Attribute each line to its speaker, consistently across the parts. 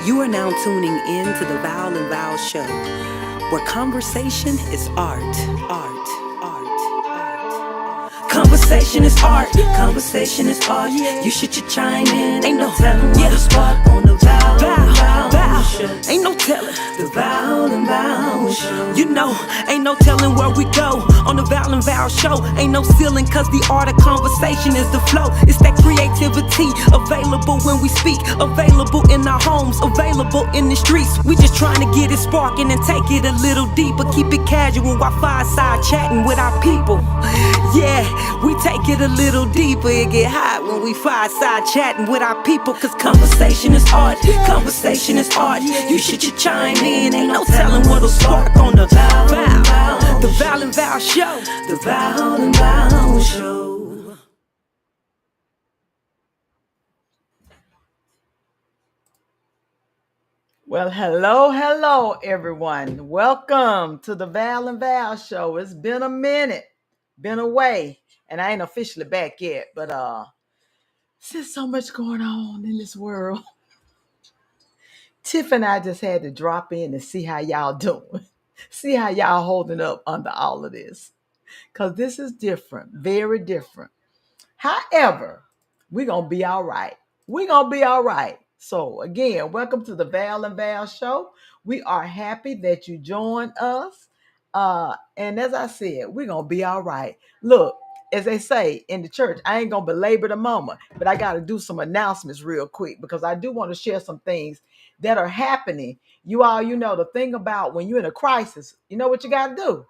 Speaker 1: You are now tuning in to the Val and Val Show, where conversation is art, art, art, art. Conversation is art, conversation is art. You should chime in, ain't no telling what to spark on the Val and Val Show. Ain't no telling the Val and Val Show. You know, ain't no telling where we go on the Val and Val Show. Ain't no ceiling, cause the art of conversation is the flow. It's that creativity available when we speak, available in our homes, available in the streets. We just trying to get it sparking and take it a little deeper. Keep it casual while fireside chatting with our people. Yeah, we take it a little deeper. It get hot when we fireside chatting with our people. Cause conversation is art, conversation is art. You should chime in, ain't no telling what'll spark on the Val, the Val and Val Show. The Val and Val Show.
Speaker 2: Well, hello, everyone. Welcome to the Val and Val Show. It's been a minute, been away, and I ain't officially back yet. But since so much going on in this world, Tiff and I just had to drop in and see how y'all doing, see how y'all holding up under all of this, cause this is different, very different. However, we're gonna be all right. We're gonna be all right. So again, welcome to the Val and Val Show. We are happy that you joined us. And as I said, we're gonna be all right. Look, as they say in the church, I ain't gonna belabor the moment, but I gotta do some announcements real quick because I do want to share some things that are happening. You all, the thing about when you're in a crisis, you know what you gotta do?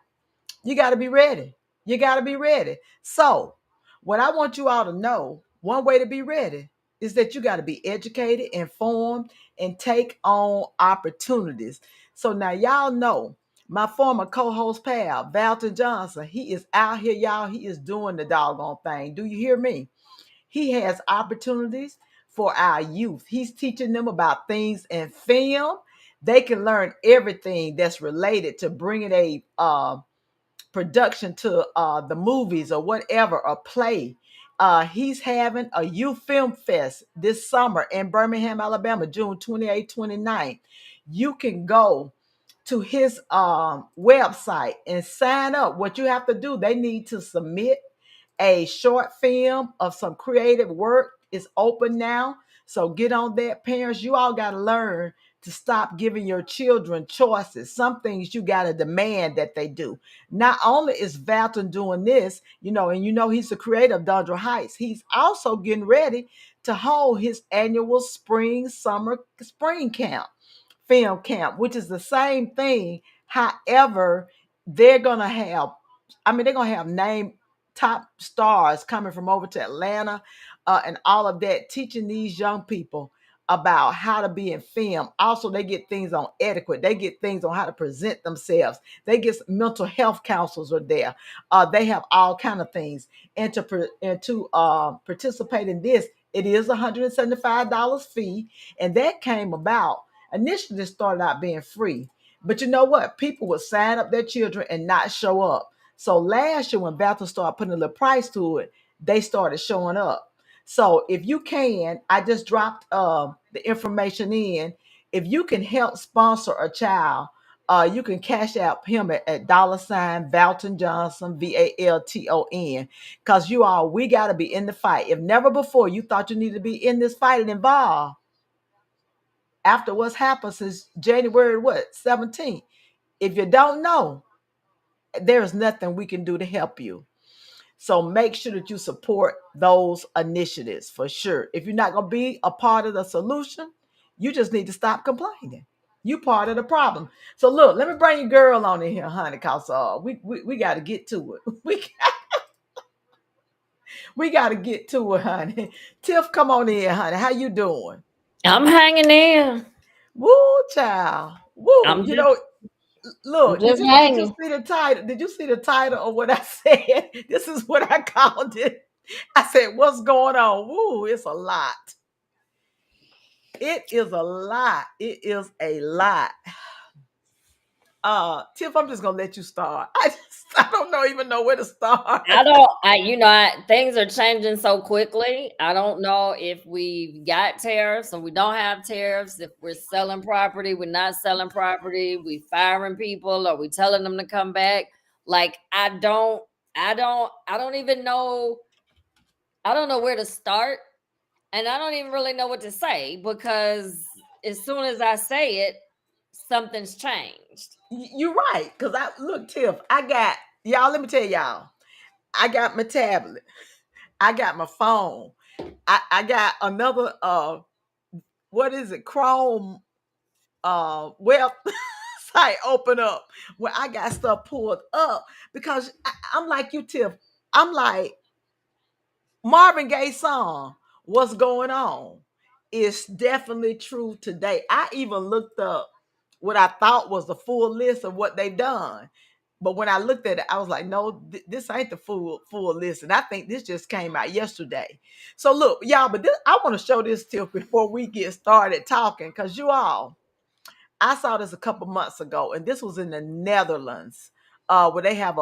Speaker 2: You got to be ready. You got to be ready. So, what I want you all to know, one way to be ready is that you got to be educated, informed, and take on opportunities. So now y'all know my former co-host pal, Valton Johnson, he is out here, y'all. He is doing the doggone thing. Do you hear me? He has opportunities for our youth. He's teaching them about things in film. They can learn everything that's related to bringing a production to the movies or whatever, a play. He's having a youth film fest this summer in Birmingham, Alabama, June 28th, 29th. You can go to his website and sign up. What you have to do, they need to submit a short film of some creative work. Is open now. So get on that. Parents, you all got to learn to stop giving your children choices. Some things you got to demand that they do. Not only is Valton doing this, and he's the creator of Dondra Heights, he's also getting ready to hold his annual spring camp, film camp, which is the same thing. However, they're going to have, they're going to have name top stars coming from over to Atlanta and all of that, teaching these young people about how to be in film. Also, they get things on etiquette. They get things on how to present themselves. They get mental health counselors are there. They have all kind of things. And to participate in this, it is $175 fee. And that came about. Initially, it started out being free. But you know what? People would sign up their children and not show up. So last year, when Bethel started putting a little price to it, they started showing up. So if you can, I just dropped the information in. If you can help sponsor a child, you can cash out him at $ Valton Johnson, Valton. Because we got to be in the fight. If never before you thought you needed to be in this fight and involved, after what's happened since January 17th, if you don't know, there's nothing we can do to help you. So make sure that you support those initiatives for sure. If you're not going to be a part of the solution, you just need to stop complaining. You part of the problem. So look, let me bring your girl on in here, honey, because we got to get to it. We got to get to it, honey. Tiff, come on in, honey. How you doing?
Speaker 3: I'm hanging in.
Speaker 2: Woo, child. Woo.
Speaker 3: I'm just I'm
Speaker 2: Look, did
Speaker 3: just
Speaker 2: you
Speaker 3: hanging.
Speaker 2: see the title? Did you see the title of what I said? This is what I called it. I said, what's going on? Woo, it's a lot. It is a lot. It is a lot. Tiff, I'm just gonna let you start. I don't even know where to start.
Speaker 3: Things are changing so quickly. I don't know if we got tariffs or we don't have tariffs, if we're selling property, we're not selling property, we firing people, or we telling them to come back. Like I don't even know. I don't know where to start. And I don't even really know what to say because as soon as I say it, something's changed.
Speaker 2: You're right. Cause I look, Tiff, I got y'all, let me tell y'all, I got my tablet, I got my phone, I got another what is it, Chrome web site open up where I got stuff pulled up because I'm like you, Tiff. I'm like Marvin Gaye song, What's Going On, is definitely true today. I even looked up what I thought was the full list of what they've done. But when I looked at it, I was like, no, this ain't the full list. And I think this just came out yesterday. So look, y'all, but I want to show this to before we get started talking, because you all, I saw this a couple months ago, and this was in the Netherlands, where they have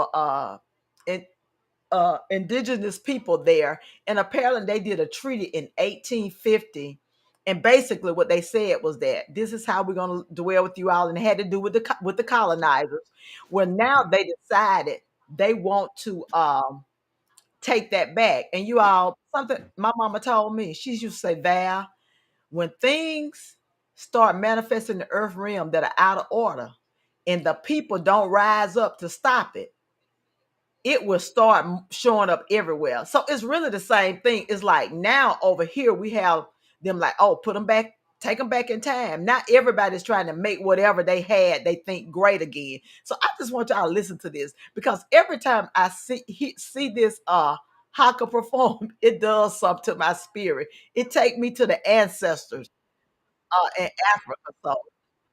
Speaker 2: indigenous people there, and apparently they did a treaty in 1850. And basically, what they said was that this is how we're going to dwell with you all, and it had to do with the colonizers. Well, now they decided they want to take that back. And you all, something my mama told me, she used to say, Val, when things start manifesting in the earth realm that are out of order, and the people don't rise up to stop it, it will start showing up everywhere. So it's really the same thing. It's like now over here we have them like, oh, put them back, take them back in time. Not everybody's trying to make whatever they had they think great again. So I just want y'all to listen to this, because every time I see this haka perform, it does something to my spirit. It take me to the ancestors in Africa. So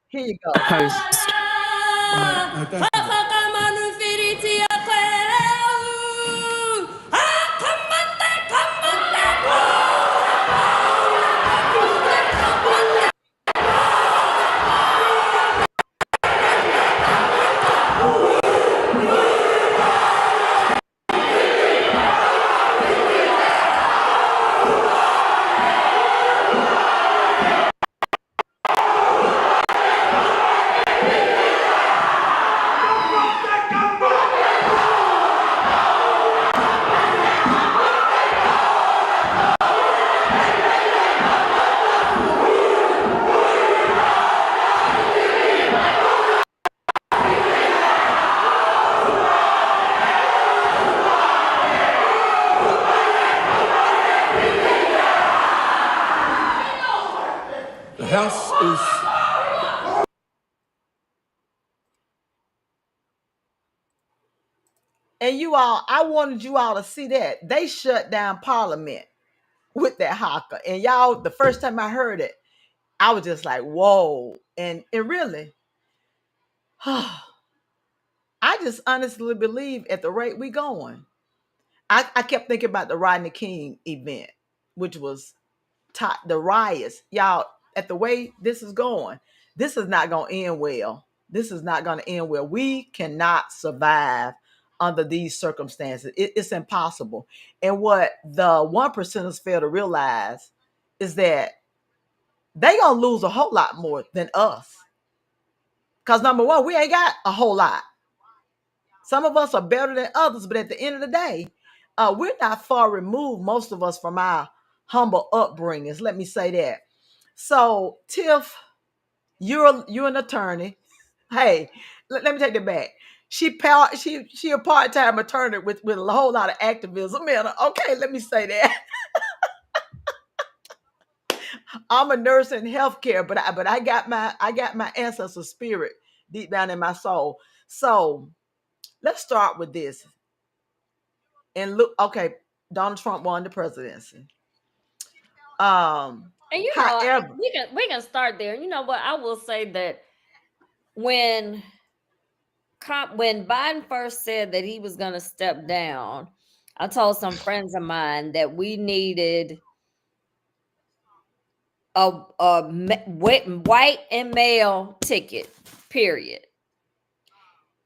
Speaker 2: here you go.
Speaker 4: Host.
Speaker 5: The house is.
Speaker 2: And you all, I wanted you all to see that they shut down Parliament with that haka. And y'all, the first time I heard it, I was just like, whoa. And it really, I just honestly believe at the rate we going. I kept thinking about the Rodney King event, which was the riots. Y'all, at the way this is going, this is not going to end well. This is not going to end well. We cannot survive under these circumstances. It's impossible. And what the one percenters fail to realize is that they gonna lose a whole lot more than us. Because number one, we ain't got a whole lot. Some of us are better than others, but at the end of the day, we're not far removed, most of us, from our humble upbringings. Let me say that. So, Tiff, you're an attorney. Hey, let me take that back. She a part-time attorney with a whole lot of activism. Man, okay, let me say that. I'm a nurse in healthcare, but I got my ancestor spirit deep down in my soul. So let's start with this. And look, okay, Donald Trump won the presidency.
Speaker 3: And
Speaker 2: However,
Speaker 3: we can start there. You know what? I will say that when Biden first said that he was going to step down, I told some friends of mine that we needed a white and male ticket, period.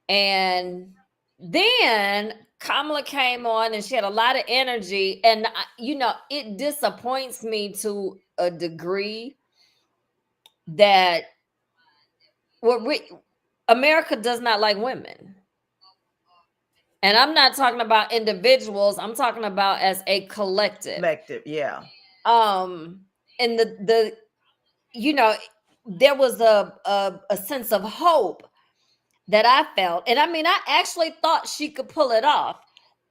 Speaker 3: And Then Kamala came on and she had a lot of energy. And, it disappoints me to a degree that what America does not like women. And I'm not talking about individuals, I'm talking about as a collective.
Speaker 2: Collective, yeah.
Speaker 3: And there was a sense of hope that I felt. And I mean, I actually thought she could pull it off.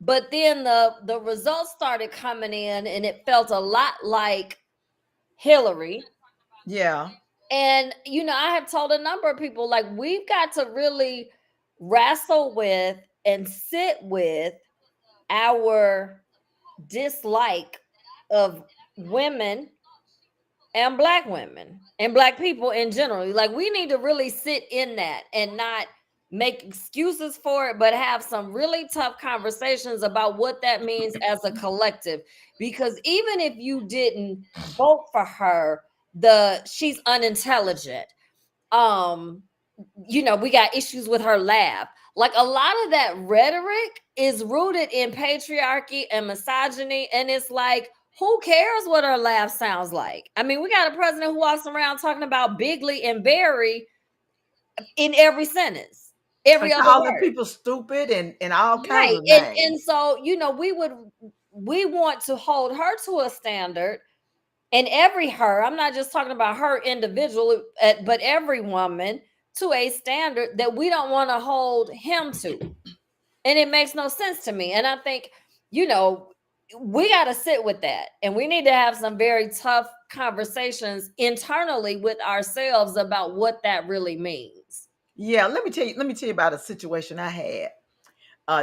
Speaker 3: But then the results started coming in and it felt a lot like Hillary.
Speaker 2: Yeah.
Speaker 3: And I have told a number of people, like, we've got to really wrestle with and sit with our dislike of women and black women and black people in general. Like, we need to really sit in that and not make excuses for it, but have some really tough conversations about what that means as a collective. Because even if you didn't vote for her, she's unintelligent. We got issues with her laugh. Like, a lot of that rhetoric is rooted in patriarchy and misogyny, and it's like, who cares what her laugh sounds like? I mean, we got a president who walks around talking about Bigley and Barry in every sentence, every
Speaker 2: And
Speaker 3: other
Speaker 2: calling
Speaker 3: word.
Speaker 2: people stupid and all kinds
Speaker 3: Right.
Speaker 2: of
Speaker 3: And
Speaker 2: names.
Speaker 3: and so, we want to hold her to a standard, and I'm not just talking about her individually, but every woman to a standard that we don't want to hold him to. And it makes no sense to me. And I think, we got to sit with that. And we need to have some very tough conversations internally with ourselves about what that really means.
Speaker 2: Yeah, let me tell you about a situation I had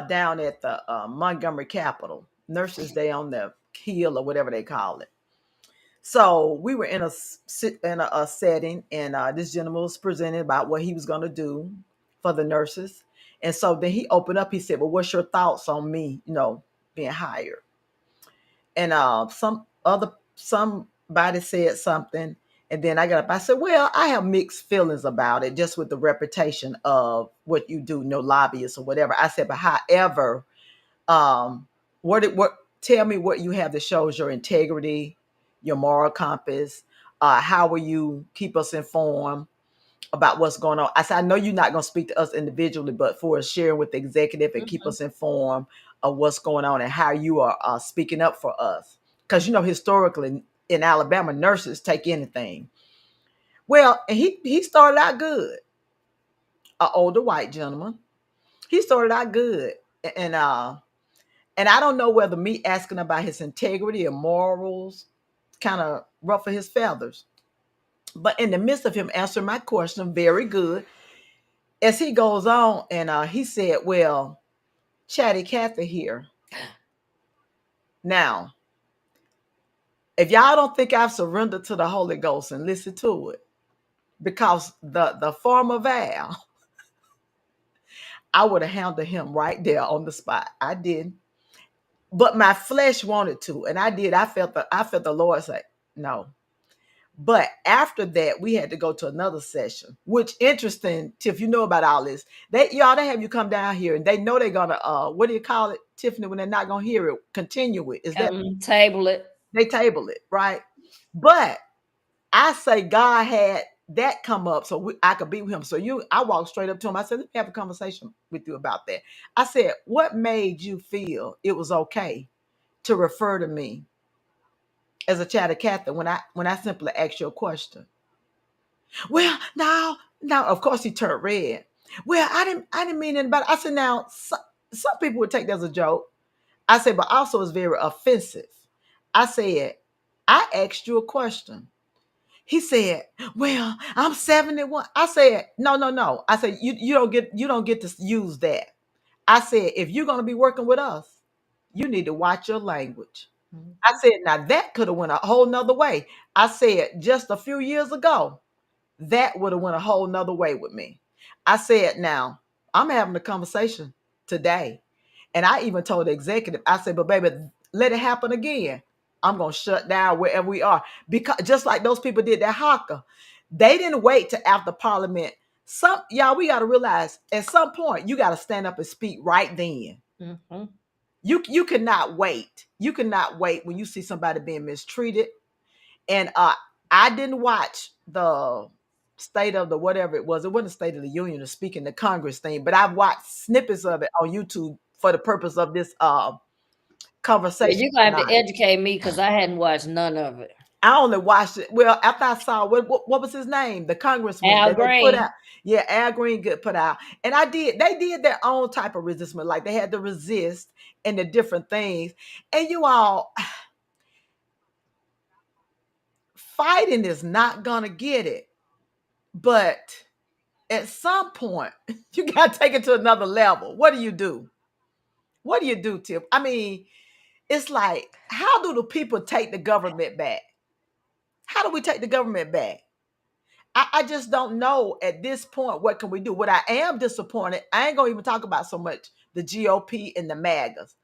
Speaker 2: down at the Montgomery Capitol Nurses Day on the Hill or whatever they call it. So we were in a setting, and this gentleman was presenting about what he was going to do for the nurses. And so then he opened up. He said, "Well, what's your thoughts on me? Being hired?" And somebody said something, and then I got up. I said, "Well, I have mixed feelings about it, just with the reputation of what you do, no lobbyists or whatever." I said, "But however, um, what tell me what you have that shows your integrity, your moral compass. How will you keep us informed about what's going on?" I said, "I know you're not going to speak to us individually, but for sharing with the executive and keep
Speaker 3: Mhm.
Speaker 2: us informed of what's going on and how you are speaking up for us." Because, historically in Alabama, nurses take anything. Well, and he started out good, an older white gentleman. He started out good. And and I don't know whether me asking about his integrity or morals kind of ruffle his feathers. But in the midst of him answering my question, very good, as he goes on, and he said, "Well, Chatty Cathy here. Now, if y'all don't think I've surrendered to the Holy Ghost, and listen to it, because the former Val, I would have handled him right there on the spot. I didn't, but my flesh wanted to, and I did. I felt the Lord say, no." But after that, we had to go to another session, which interesting, Tiff, you know about all this. They have you come down here and they know they're gonna what do you call it, Tiffany, when they're not gonna hear it, continue it. Is that
Speaker 3: Table it.
Speaker 2: they table it, right? But I say God had that come up so I could be with him. So I walked straight up to him. I said, "Let me have a conversation with you about that." I said, "What made you feel it was okay to refer to me as a chatty Cathy when I simply asked you a question?" "Well, now, of course he turned red. "Well, I didn't mean anything about it." I said, "Now, some people would take that as a joke." I said, "But also it's very offensive." I said, "I asked you a question." He said, "Well, I'm 71." I said, "No, no, no." I said, you don't get to use that." I said, "If you're gonna be working with us, you need to watch your language." I said, "Now that could have went a whole nother way." I said, "Just a few years ago, that would have went a whole nother way with me." I said, "Now, I'm having a conversation today." And I even told the executive, I said, "But baby, let it happen again, I'm going to shut down wherever we are." Because just like those people did that haka, they didn't wait till after Parliament Y'all, we got to realize at some point you got to stand up and speak right then.
Speaker 3: Mm-hmm.
Speaker 2: You cannot wait. You cannot wait when you see somebody being mistreated. And I didn't watch the state of the whatever it was. It wasn't the State of the Union or speaking the Congress thing, but I've watched snippets of it on YouTube for the purpose of this
Speaker 3: Yeah,
Speaker 2: conversation
Speaker 3: you're gonna have to
Speaker 2: tonight.
Speaker 3: educate me because I hadn't watched none of it.
Speaker 2: I only watched it. Well, after I saw what was his name? The congressman
Speaker 3: Al
Speaker 2: that they put
Speaker 3: Green.
Speaker 2: out. Yeah, Al Green get put out. And they did their own type of resistance. Like they had to resist and the different things. And you all fighting is not gonna get it. But at some point, you gotta take it to another level. What do you do? What do you do, Tiff? I mean, it's like, how do the people take the government back? How do we take the government back? I just don't know at this point what can we do. What I am disappointed, I ain't gonna even talk about so much the GOP and the MAGAs.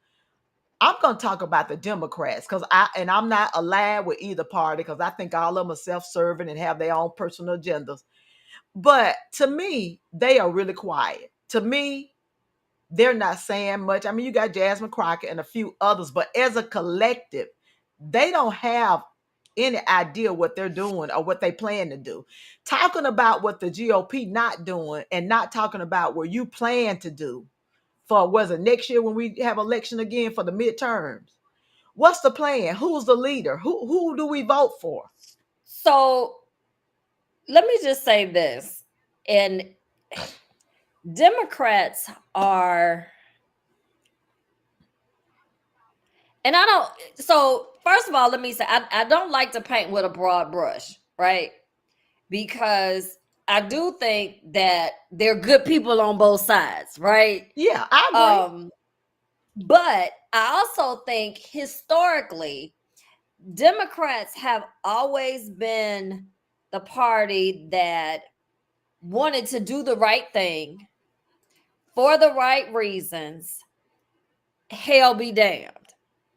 Speaker 2: I'm gonna talk about the Democrats because I'm not aligned with either party because I think all of them are self-serving and have their own personal agendas. But to me, they are really quiet. To me, they're not saying much. I mean, you got Jasmine Crockett and a few others, but as a collective, they don't have any idea what they're doing or what they plan to do. Talking about what the GOP not doing and not talking about what you plan to do for, was it next year when we have election again for the midterms? What's the plan? Who's the leader? Who do we vote for?
Speaker 3: So let me just say this. And Democrats are, and I don't, so first of all, let me say, I don't like to paint with a broad brush, right? Because I do think that they're good people on both sides, right?
Speaker 2: Yeah, I agree.
Speaker 3: But I also think historically, Democrats have always been the party that wanted to do the right thing for the right reasons, hell be damned,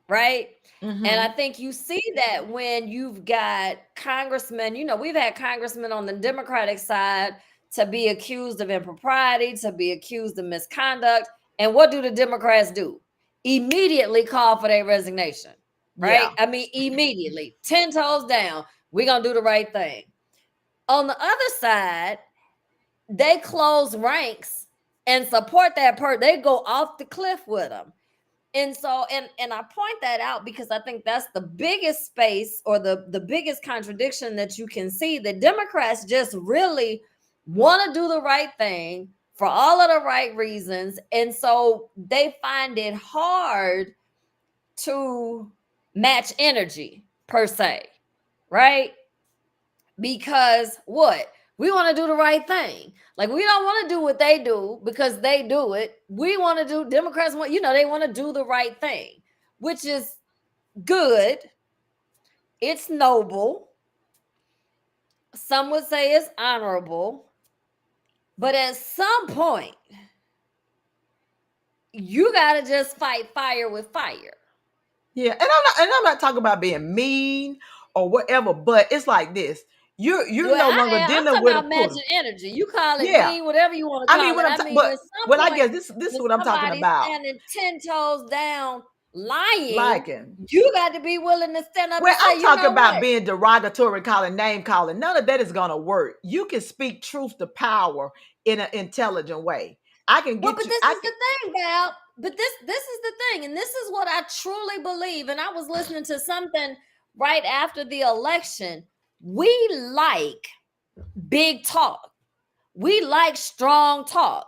Speaker 3: right? And I think you see that when you've got congressmen, we've had congressmen on the Democratic side to be accused of impropriety, to be accused of misconduct. And what do the Democrats do? Immediately call for their resignation, right?
Speaker 2: Yeah.
Speaker 3: I mean, immediately, 10 toes down, we're going to do the right thing. On the other side, they close ranks and support that person. They go off the cliff with them. And so, and I point that out because I think that's the biggest space or the biggest contradiction that you can see. The Democrats just really want to do the right thing for all of the right reasons. And so they find it hard to match energy per se, right? Because what? We want to do the right thing. Like, we don't want to do what they do because they do it. We want to do, Democrats want, they want to do the right thing, which is good. It's noble. Some would say it's honorable. But at some point, you got to just fight fire with fire.
Speaker 2: Yeah, and I'm not talking about being mean or whatever, but it's like this. You're no longer
Speaker 3: I'm
Speaker 2: dealing
Speaker 3: talking
Speaker 2: with a
Speaker 3: about
Speaker 2: pudding.
Speaker 3: matching energy. You call it
Speaker 2: Yeah,
Speaker 3: mean, whatever you want to
Speaker 2: I mean
Speaker 3: call it. I mean,
Speaker 2: but
Speaker 3: at some
Speaker 2: what I
Speaker 3: point,
Speaker 2: guess this is
Speaker 3: when
Speaker 2: what I'm talking
Speaker 3: somebody's
Speaker 2: about.
Speaker 3: standing 10 toes down lying,
Speaker 2: Liking.
Speaker 3: you got to be willing to stand up
Speaker 2: Well,
Speaker 3: and
Speaker 2: I'm
Speaker 3: say, you
Speaker 2: talking
Speaker 3: know
Speaker 2: about
Speaker 3: what?
Speaker 2: being derogatory, calling, name calling. None of that is gonna work. You can speak truth to power in an intelligent way. I can
Speaker 3: Well,
Speaker 2: get
Speaker 3: but
Speaker 2: you.
Speaker 3: this
Speaker 2: I
Speaker 3: is
Speaker 2: can.
Speaker 3: the thing, Val. But this is the thing, and this is what I truly believe. And I was listening to something right after the election. We like big talk. We like strong talk,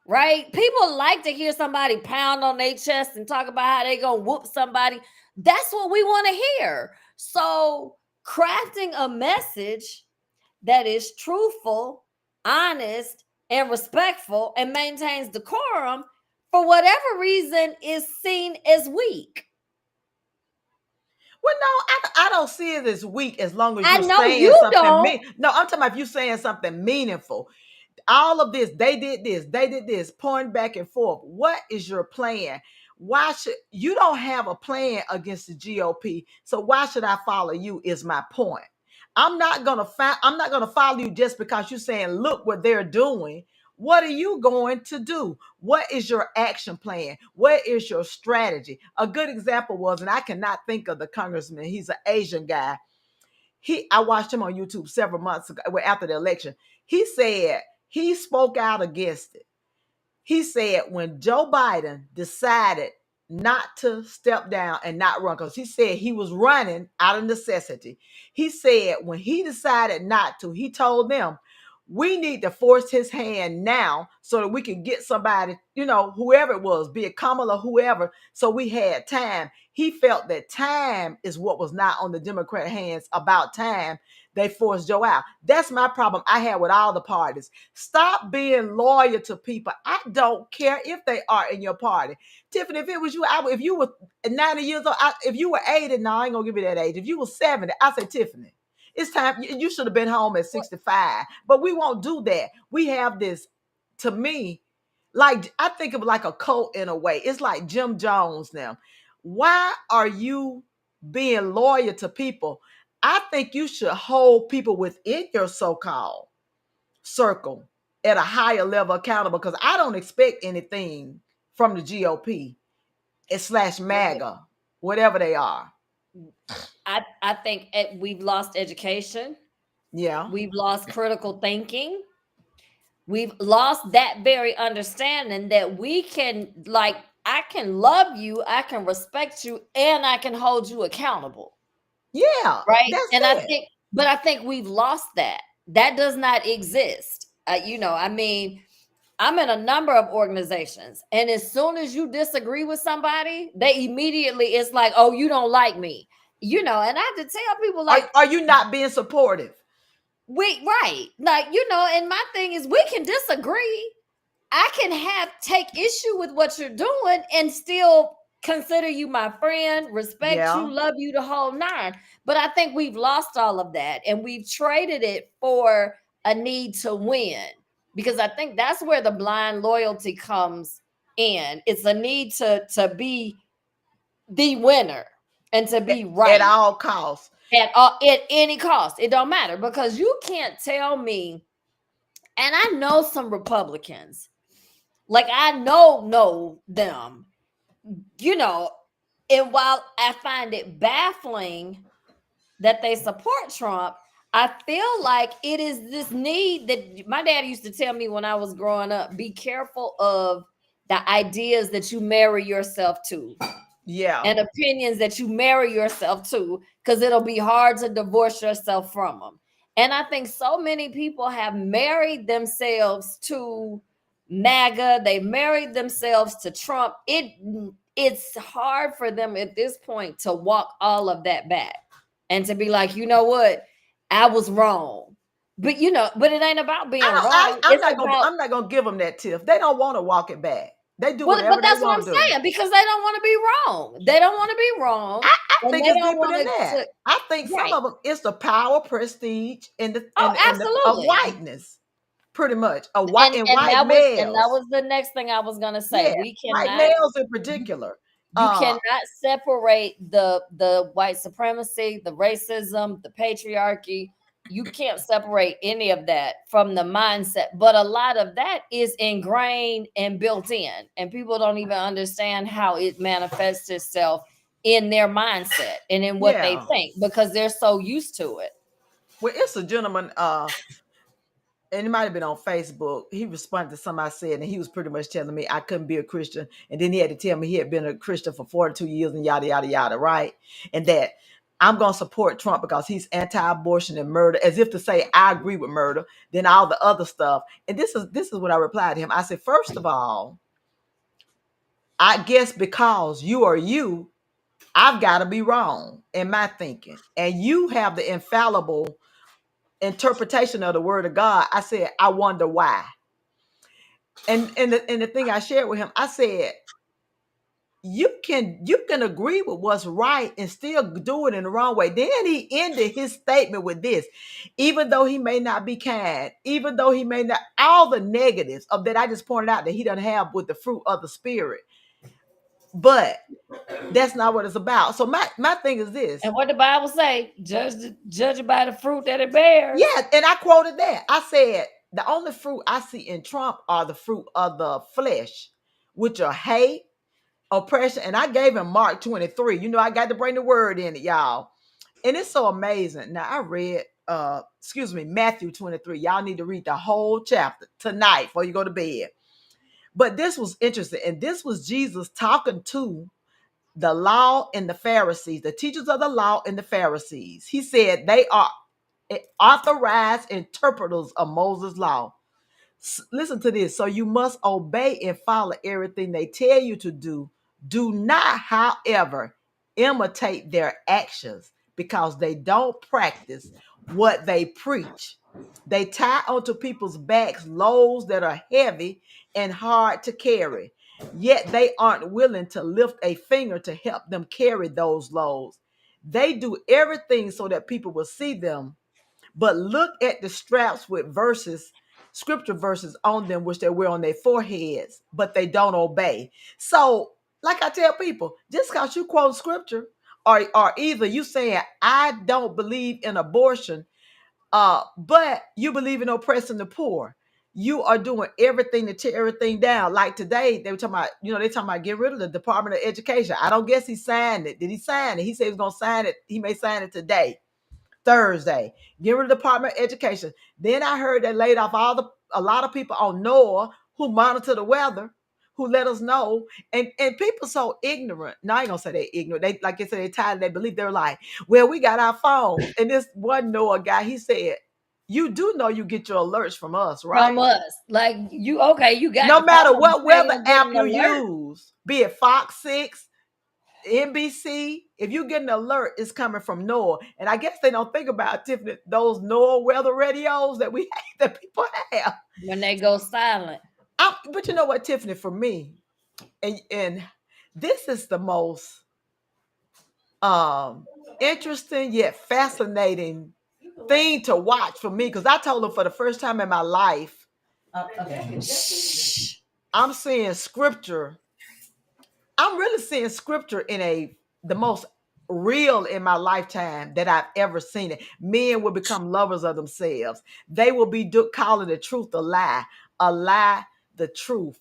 Speaker 3: right? People like to hear somebody pound on their chest and talk about how they gonna whoop somebody. That's what we want to hear. So crafting a message that is truthful, honest, and respectful and maintains decorum, for whatever reason, is seen as weak.
Speaker 2: Well, no, I don't see it as weak as long as
Speaker 3: I
Speaker 2: you're
Speaker 3: know
Speaker 2: saying
Speaker 3: you
Speaker 2: something
Speaker 3: don't.
Speaker 2: mean. No, I'm talking about if you're saying something meaningful. All of this, they did this, pointing back and forth. What is your plan? Why should you don't have a plan against the GOP? So why should I follow you? Is my point. I'm not gonna follow you just because you're saying, look what they're doing. What are you going to do? What is your action plan? What is your strategy? A good example was, and I cannot think of the congressman, he's an Asian guy. I watched him on YouTube several months ago, well, after the election. He said he spoke out against it. He said when Joe Biden decided not to step down and not run, because he said he was running out of necessity. He said when he decided not to, he told them, we need to force his hand now so that we can get somebody, whoever it was, be it Kamala, whoever. So we had time. He felt that time is what was not on the Democrat hands about time. They forced Joe out. That's my problem I had with all the parties. Stop being loyal to people. I don't care if they are in your party. Tiffany, if it was you, if you were 90 years old, if you were 80, no, I ain't gonna give you that age. If you were 70, I say, Tiffany, it's time. You should have been home at 65. But we won't do that. We have this, to me, like I think of it like a cult in a way. It's like Jim Jones now. Why are you being loyal to people? I think you should hold people within your so-called circle at a higher level accountable, because I don't expect anything from the GOP / MAGA, whatever they are.
Speaker 3: I think we've lost education.
Speaker 2: Yeah.
Speaker 3: We've lost critical thinking. We've lost that very understanding that we can, like, I can love you, I can respect you, and I can hold you accountable.
Speaker 2: Yeah.
Speaker 3: Right.
Speaker 2: That's
Speaker 3: And
Speaker 2: it.
Speaker 3: I think we've lost that. That does not exist. I mean, I'm in a number of organizations, and as soon as you disagree with somebody, they immediately, it's like, oh, you don't like me, and I have to tell people, like,
Speaker 2: Are you not being supportive?
Speaker 3: right. Like, and my thing is, we can disagree. I can take issue with what you're doing and still consider you my friend, respect you,
Speaker 2: Yeah.
Speaker 3: love you, the whole nine. But I think we've lost all of that, and we've traded it for a need to win, because I think that's where the blind loyalty comes in. It's a need to be the winner and to be right
Speaker 2: At all costs.
Speaker 3: at any cost. It don't matter, because you can't tell me. And I know some Republicans, like, I know them, and while I find it baffling that they support Trump, I feel like it is this need that my dad used to tell me when I was growing up: be careful of the ideas that you marry yourself to.
Speaker 2: Yeah.
Speaker 3: And opinions that you marry yourself to, because it'll be hard to divorce yourself from them. And I think so many people have married themselves to MAGA. They married themselves to Trump. It's hard for them at this point to walk all of that back and to be like, you know what, I was wrong. But it ain't about being wrong. It's about,
Speaker 2: I'm not gonna give them that, Tiff. They don't want to walk it back. They do
Speaker 3: well,
Speaker 2: whatever
Speaker 3: but
Speaker 2: they
Speaker 3: that's what I'm
Speaker 2: want to do.
Speaker 3: saying, because they don't want to be wrong. They don't want to be wrong.
Speaker 2: I
Speaker 3: And
Speaker 2: think
Speaker 3: they
Speaker 2: it's
Speaker 3: don't
Speaker 2: deeper
Speaker 3: want
Speaker 2: than that.
Speaker 3: to,
Speaker 2: I think some
Speaker 3: right.
Speaker 2: of them, it's the power, prestige, and
Speaker 3: Oh,
Speaker 2: the of
Speaker 3: absolutely.
Speaker 2: whiteness, pretty much.
Speaker 3: And
Speaker 2: White
Speaker 3: that
Speaker 2: males.
Speaker 3: was the next thing I was gonna say.
Speaker 2: Yeah, white males in particular.
Speaker 3: You cannot separate the white supremacy, the racism, the patriarchy. You can't separate any of that from the mindset. But a lot of that is ingrained and built in, and people don't even understand how it manifests itself in their mindset and in what they
Speaker 2: Yeah.
Speaker 3: think, because they're so used to it.
Speaker 2: Well, it's a gentleman, and it might have been on Facebook. He responded to something I said, and he was pretty much telling me I couldn't be a Christian. And then he had to tell me he had been a Christian for 42 years and yada, yada, yada, right? And that I'm going to support Trump because he's anti-abortion and murder, as if to say I agree with murder, then all the other stuff. And this is what I replied to him. I said, first of all, I guess because you are you, I've got to be wrong in my thinking. And you have the infallible interpretation of the word of God. I said, I wonder why. And the thing I shared with him, I said, you can agree with what's right and still do it in the wrong way. Then he ended his statement with this: even though he may not be kind, even though he may not, all the negatives of that I just pointed out that he doesn't have with the fruit of the spirit. but that's not what it's about. So my thing is this.
Speaker 3: And what the Bible say? Judge it by the fruit that it bears.
Speaker 2: Yeah, and I quoted that. I said the only fruit I see in Trump are the fruit of the flesh, which are hate, oppression. And I gave him Mark 23. You know, I got to bring the word in it, y'all. And it's so amazing. Now I read Matthew 23. Y'all need to read the whole chapter tonight before you go to bed. But this was interesting. And this was Jesus talking to the law and the Pharisees, the teachers of the law and the Pharisees. He said they are authorized interpreters of Moses' law. Listen to this. So you must obey and follow everything they tell you to do. Do not, however, imitate their actions because they don't practice what they preach. They tie onto people's backs loads that are heavy and hard to carry, yet they aren't willing to lift a finger to help them carry those loads. They do everything so that people will see them, but look at the straps with scripture verses on them, which they wear on their foreheads, but they don't obey. So, like I tell people, just because you quote scripture, or either you saying, I don't believe in abortion, but you believe in oppressing the poor. You are doing everything to tear everything down. Like today, they were talking about, they talking about get rid of the Department of Education. I don't guess he signed it. Did he sign it? He said he was going to sign it. He may sign it today. Thursday, get rid of the Department of Education. Then I heard they laid off a lot of people on NOAA who monitor the weather, who let us know. And people so ignorant. Now I ain't gonna say they're ignorant. They, like I said, they tired of their belief. They're like, well, we got our phones. And this one NOAA guy, he said, you do know you get your alerts from us, right?
Speaker 3: From us. Like you got
Speaker 2: no
Speaker 3: the
Speaker 2: matter
Speaker 3: phone,
Speaker 2: what
Speaker 3: you
Speaker 2: weather
Speaker 3: ain't getting
Speaker 2: app you
Speaker 3: an alert.
Speaker 2: use, be it Fox 6, NBC, if you get an alert, it's coming from NOAA. And I guess they don't think about, Tiffany, those NOAA weather radios that that people have
Speaker 3: when they go silent.
Speaker 2: But you know what, Tiffany, for me, and this is the most interesting yet fascinating thing to watch for me, because I told them for the first time in my life, I'm seeing scripture. I'm really seeing scripture in the most real in my lifetime that I've ever seen it. Men will become lovers of themselves. They will be calling the truth a lie the truth.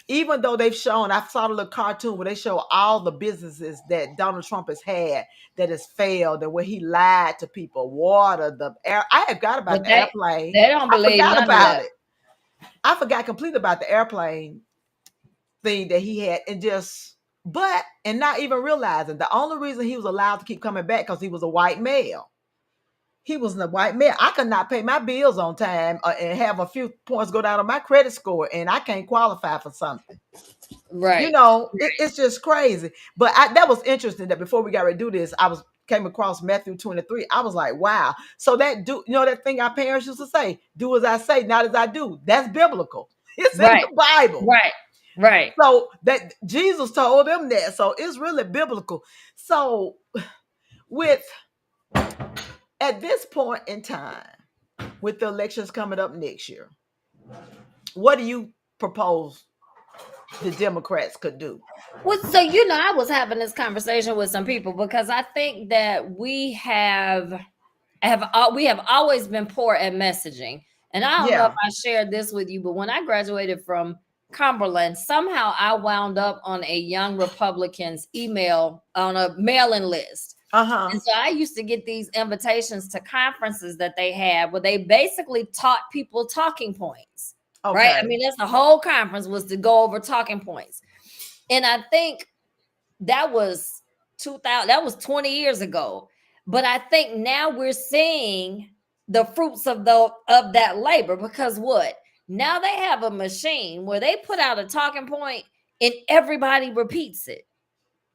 Speaker 2: Even though they've shown, I saw the little cartoon where they show all the businesses that Donald Trump has had that has failed, and where he lied to people, water, the air. I had got about
Speaker 3: But
Speaker 2: the airplane.
Speaker 3: they don't
Speaker 2: I
Speaker 3: believe
Speaker 2: forgot
Speaker 3: none of
Speaker 2: about
Speaker 3: that.
Speaker 2: it. I forgot completely about the airplane thing that he had, and not even realizing the only reason he was allowed to keep coming back because he was a white male. He was a white male. I could not pay my bills on time and have a few points go down on my credit score, and I can't qualify for something.
Speaker 3: Right.
Speaker 2: It's just crazy. But that was interesting that before we got ready to do this, came across Matthew 23. I was like, wow. So that thing our parents used to say, do as I say, not as I do. That's biblical. It's in the Bible.
Speaker 3: Right.
Speaker 2: So that Jesus told them that. So it's really biblical. So at this point in time, with the elections coming up next year, what do you propose the Democrats could do?
Speaker 3: Well, so I was having this conversation with some people because I think that we have always been poor at messaging. And I don't know if I shared this with you, but when I graduated from Cumberland, somehow I wound up on a Young Republicans email on a mailing list. And so I used to get these invitations to conferences that they had where they basically taught people talking points. Okay. Right? I mean, that's the whole conference was to go over talking points. And I think that was 2000, that was 20 years ago. But I think now we're seeing the fruits of that labor, because what? Now they have a machine where they put out a talking point and everybody repeats it.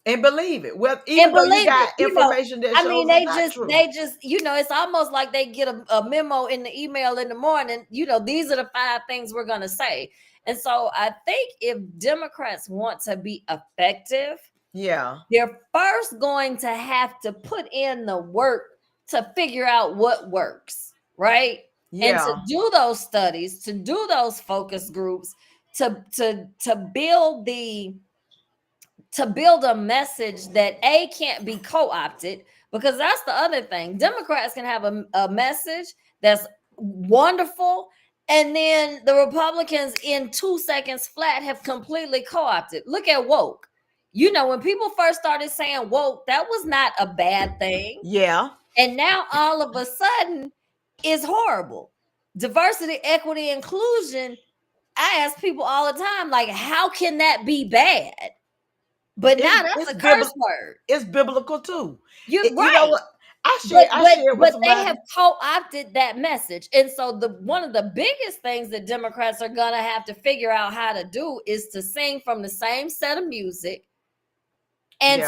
Speaker 2: And believe it. Well, even though you got information that shows it's not true.
Speaker 3: They just, it's almost like they get a memo in the email in the morning. These are the 5 things we're going to say. And so I think if Democrats want to be effective, they're first going to have to put in the work to figure out what works, right? And to do those studies, to do those focus groups, to build the to build a message that can't be co-opted, because that's the other thing. Democrats can have a message that's wonderful, and then the Republicans in 2 seconds flat have completely co-opted. Look at woke. You know, when people first started saying woke, that was not a bad thing.
Speaker 2: Yeah.
Speaker 3: And now all of a sudden it's horrible. Diversity, equity, inclusion. I ask people all the time, like, how can that be bad? But now that's a curse word.
Speaker 2: It's biblical too.
Speaker 3: You're
Speaker 2: You
Speaker 3: right.
Speaker 2: know what? I shared with somebody.
Speaker 3: They have co-opted that message. And so one of the biggest things that Democrats are gonna have to figure out how to do is to sing from the same set of music, and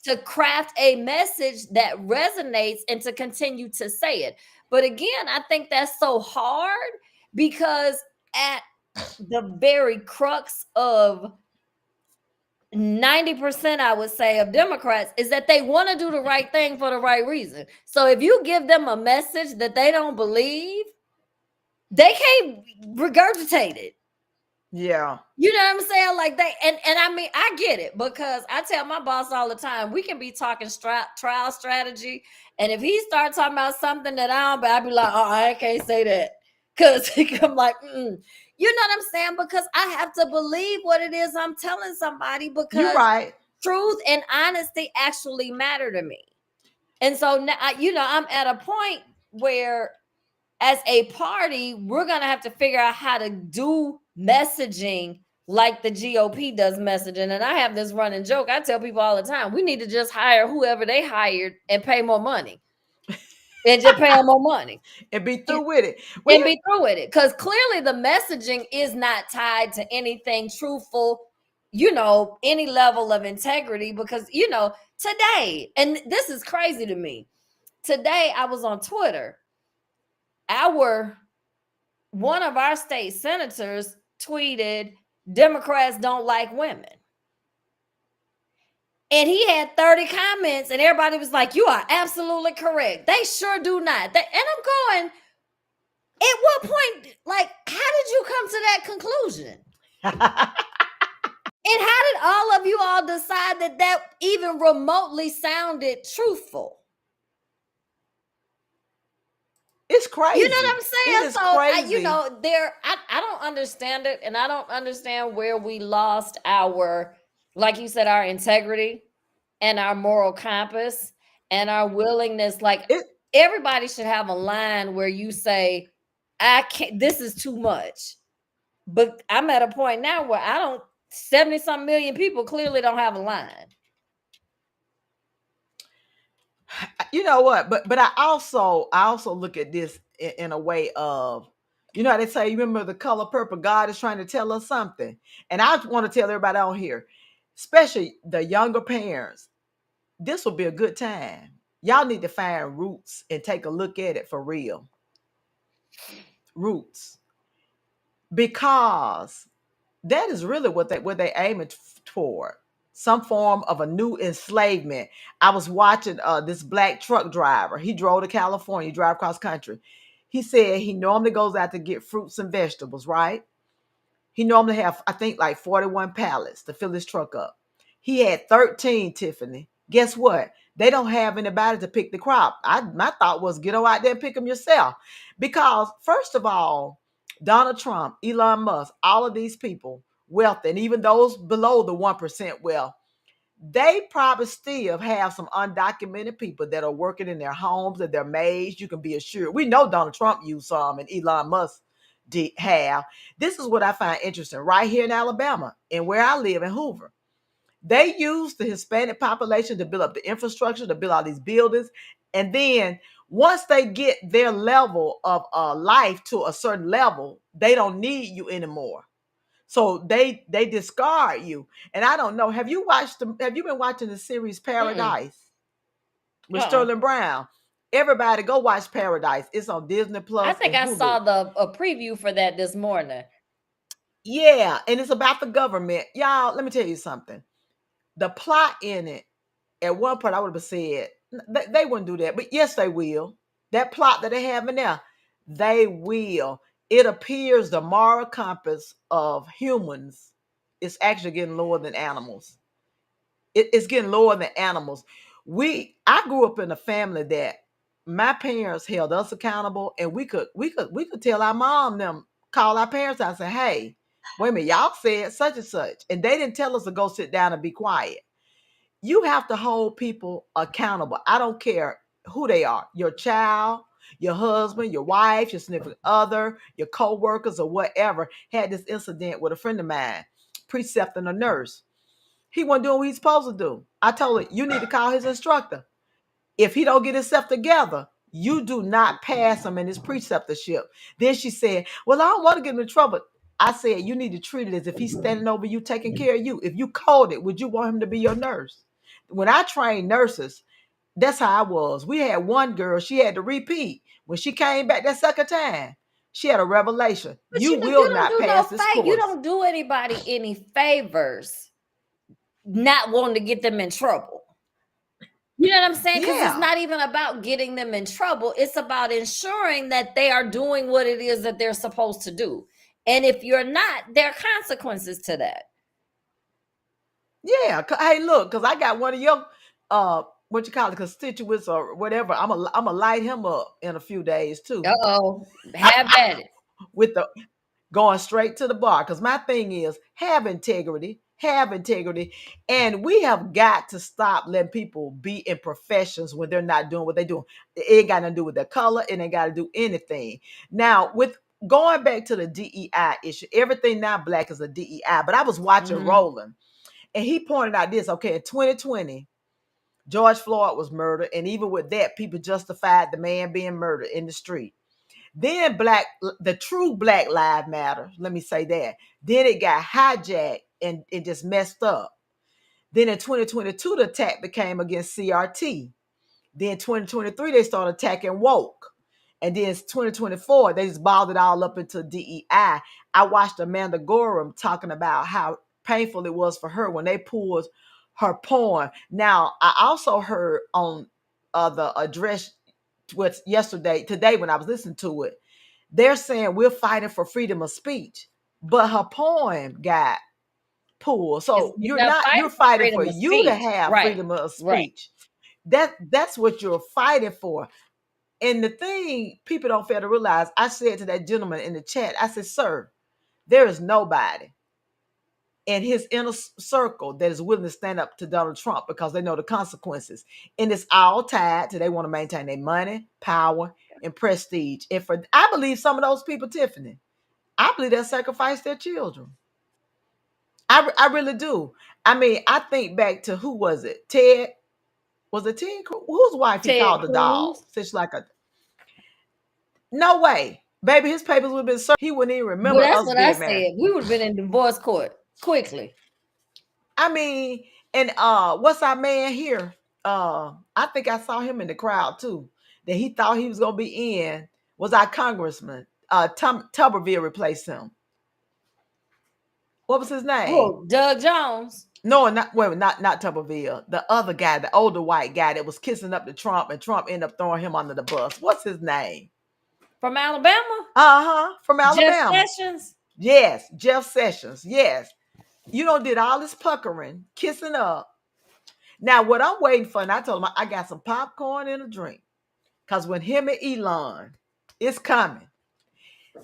Speaker 3: to craft a message that resonates and to continue to say it. But again, I think that's so hard, because at the very crux of 90%, I would say, of Democrats is that they want to do the right thing for the right reason. So if you give them a message that they don't believe, they can't regurgitate it.
Speaker 2: Yeah.
Speaker 3: You know what I'm saying? Like and I mean, I get it, because I tell my boss all the time, we can be talking trial strategy, and if he starts talking about something that I don't, but I'd be like, oh, I can't say that, because I'm like, you know what I'm saying? Because I have to believe what it is I'm telling somebody, because
Speaker 2: you're right.
Speaker 3: Truth and honesty actually matter to me. And so now, I'm at a point where, as a party, we're going to have to figure out how to do messaging like the GOP does messaging. And I have this running joke. I tell people all the time, we need to just hire whoever they hired and pay more money. And just pay them more money.
Speaker 2: And be through with it.
Speaker 3: Be through with it. Because clearly the messaging is not tied to anything truthful, any level of integrity. Because, today, and this is crazy to me. Today I was on Twitter. One of our state senators tweeted, Democrats don't like women. And he had 30 comments, and everybody was like, you are absolutely correct. They sure do not. And I'm going, at what point, like, how did you come to that conclusion? And how did all of you all decide that even remotely sounded truthful?
Speaker 2: It's crazy.
Speaker 3: You know what I'm saying?
Speaker 2: It is crazy.
Speaker 3: I don't understand it, and I don't understand where we lost our, like you said, our integrity and our moral compass and our willingness. Like, everybody should have a line where you say, I can't, this is too much. But I'm at a point now where 70-some million people clearly don't have a line.
Speaker 2: You know what? But I also look at this in a way of, how they say, you remember the color purple? God is trying to tell us something. And I want to tell everybody on here, especially the younger parents, this will be a good time. Y'all need to find roots and take a look at it for real. Roots. Because that is really what they aiming toward. Some form of a new enslavement. I was watching this black truck driver. He drove to California, drive cross country. He said he normally goes out to get fruits and vegetables, right? He normally have, I think, like 41 pallets to fill his truck up. He had 13, Tiffany. Guess what? They don't have anybody to pick the crop. My thought was, get out there and pick them yourself. Because first of all, Donald Trump, Elon Musk, all of these people, wealthy, and even those below the 1% wealth, they probably still have some undocumented people that are working in their homes and their maids. You can be assured. We know Donald Trump used some, and Elon Musk have. This is what I find interesting. Right here in Alabama, and where I live in Hoover, they use the Hispanic population to build up the infrastructure, to build all these buildings. And then once they get their level of life to a certain level, they don't need you anymore. So they discard you. And I don't know. Have you been watching the series Paradise with Sterling Brown? Everybody go watch Paradise. It's on Disney Plus.
Speaker 3: I think I saw a preview for that this morning.
Speaker 2: Yeah, and it's about the government. Y'all, let me tell you something. The plot in it, at one point I would have said, they wouldn't do that. But yes, they will. That plot that they have in there, they will. It appears the moral compass of humans is actually getting lower than animals. It's getting lower than animals. I grew up in a family that my parents held us accountable, and we could tell our mom them, call our parents out and say, hey, wait a minute, y'all said such and such. And they didn't tell us to go sit down and be quiet. You have to hold people accountable. I don't care who they are, your child, your husband, your wife, your significant other, your co-workers, or whatever. Had this incident with a friend of mine, precepting a nurse. He wasn't doing what he's supposed to do. I told her, you need to call his instructor. If he don't get himself together, you do not pass him in his preceptorship. Then she said, well, I don't want to get him in trouble. I said, you need to treat it as if he's standing over you, taking care of you. If you called it, would you want him to be your nurse? When I trained nurses, that's how I was. We had one girl, she had to repeat. When she came back that second time, she had a revelation.
Speaker 3: But
Speaker 2: You
Speaker 3: you
Speaker 2: will
Speaker 3: don't
Speaker 2: not
Speaker 3: do no
Speaker 2: pass this
Speaker 3: fight. You
Speaker 2: course.
Speaker 3: don't do anybody any favors not wanting to get them in trouble. You know what I'm saying? Because it's
Speaker 2: Yeah.
Speaker 3: not even about getting them in trouble. It's about ensuring that they are doing what it is that they're supposed to do. And if you're not, there are consequences to that.
Speaker 2: Yeah. Hey, look, because I got one of your what you call it, constituents or whatever. I'm a light him up in a few days too.
Speaker 3: Uh-oh. Have at it.
Speaker 2: With the going straight to the bar. Because my thing is have integrity. And we have got to stop letting people be in professions when they're not doing what they're doing. It ain't got nothing to do with their color, it ain't got to do anything. Now, with going back to the DEI issue, everything now black is a DEI. But I was watching
Speaker 3: Mhm.
Speaker 2: Roland, and he pointed out this, okay, in 2020, George Floyd was murdered. And even with that, people justified the man being murdered in the street. Then the true Black Lives Matter, let me say that. Then it got hijacked and it just messed up. Then in 2022, the attack became against CRT. Then 2023, they started attacking woke. And then 2024, they just balled it all up into DEI. I watched Amanda Gorham talking about how painful it was for her when they pulled her poem. Now, I also heard on the address today when I was listening to it, they're saying we're fighting for freedom of speech, but her poem got pulled. So
Speaker 3: You're not
Speaker 2: you're
Speaker 3: fighting for
Speaker 2: fighting for
Speaker 3: freedom of
Speaker 2: you to
Speaker 3: speech.
Speaker 2: have
Speaker 3: Right.
Speaker 2: freedom of
Speaker 3: Right.
Speaker 2: speech. That's what you're fighting for. And the thing people don't fail to realize, I said to that gentleman in the chat, I said, sir, there is nobody in his inner circle that is willing to stand up to Donald Trump because they know the consequences. And it's all tied to they want to maintain their money, power, and prestige. And I believe some of those people, Tiffany, I believe they sacrifice their children. I really do. I mean, I think back to who was it? Ted? Was it Ted? Whose wife he
Speaker 3: Ted
Speaker 2: called the dog?
Speaker 3: Cruz.
Speaker 2: Such like a no way. Baby, his papers would have been served. He wouldn't even
Speaker 3: Well,
Speaker 2: remember
Speaker 3: that's
Speaker 2: us
Speaker 3: what I
Speaker 2: being married.
Speaker 3: said. We would have been in divorce court quickly.
Speaker 2: I mean, and what's our man here? I think I saw him in the crowd too. That he thought he was gonna be in was our congressman. Tuberville replaced him. What was his name?
Speaker 3: Oh, Doug Jones
Speaker 2: No, not Tuberville. The other guy, the older white guy that was kissing up to Trump, and Trump ended up throwing him under the bus. What's his name?
Speaker 3: from Alabama.
Speaker 2: From
Speaker 3: Jeff
Speaker 2: Alabama.
Speaker 3: Sessions.
Speaker 2: Yes, Jeff Sessions. Yes, did all this puckering, kissing up. Now, what I'm waiting for, and I told him I got some popcorn and a drink. Because when him and Elon, it's coming.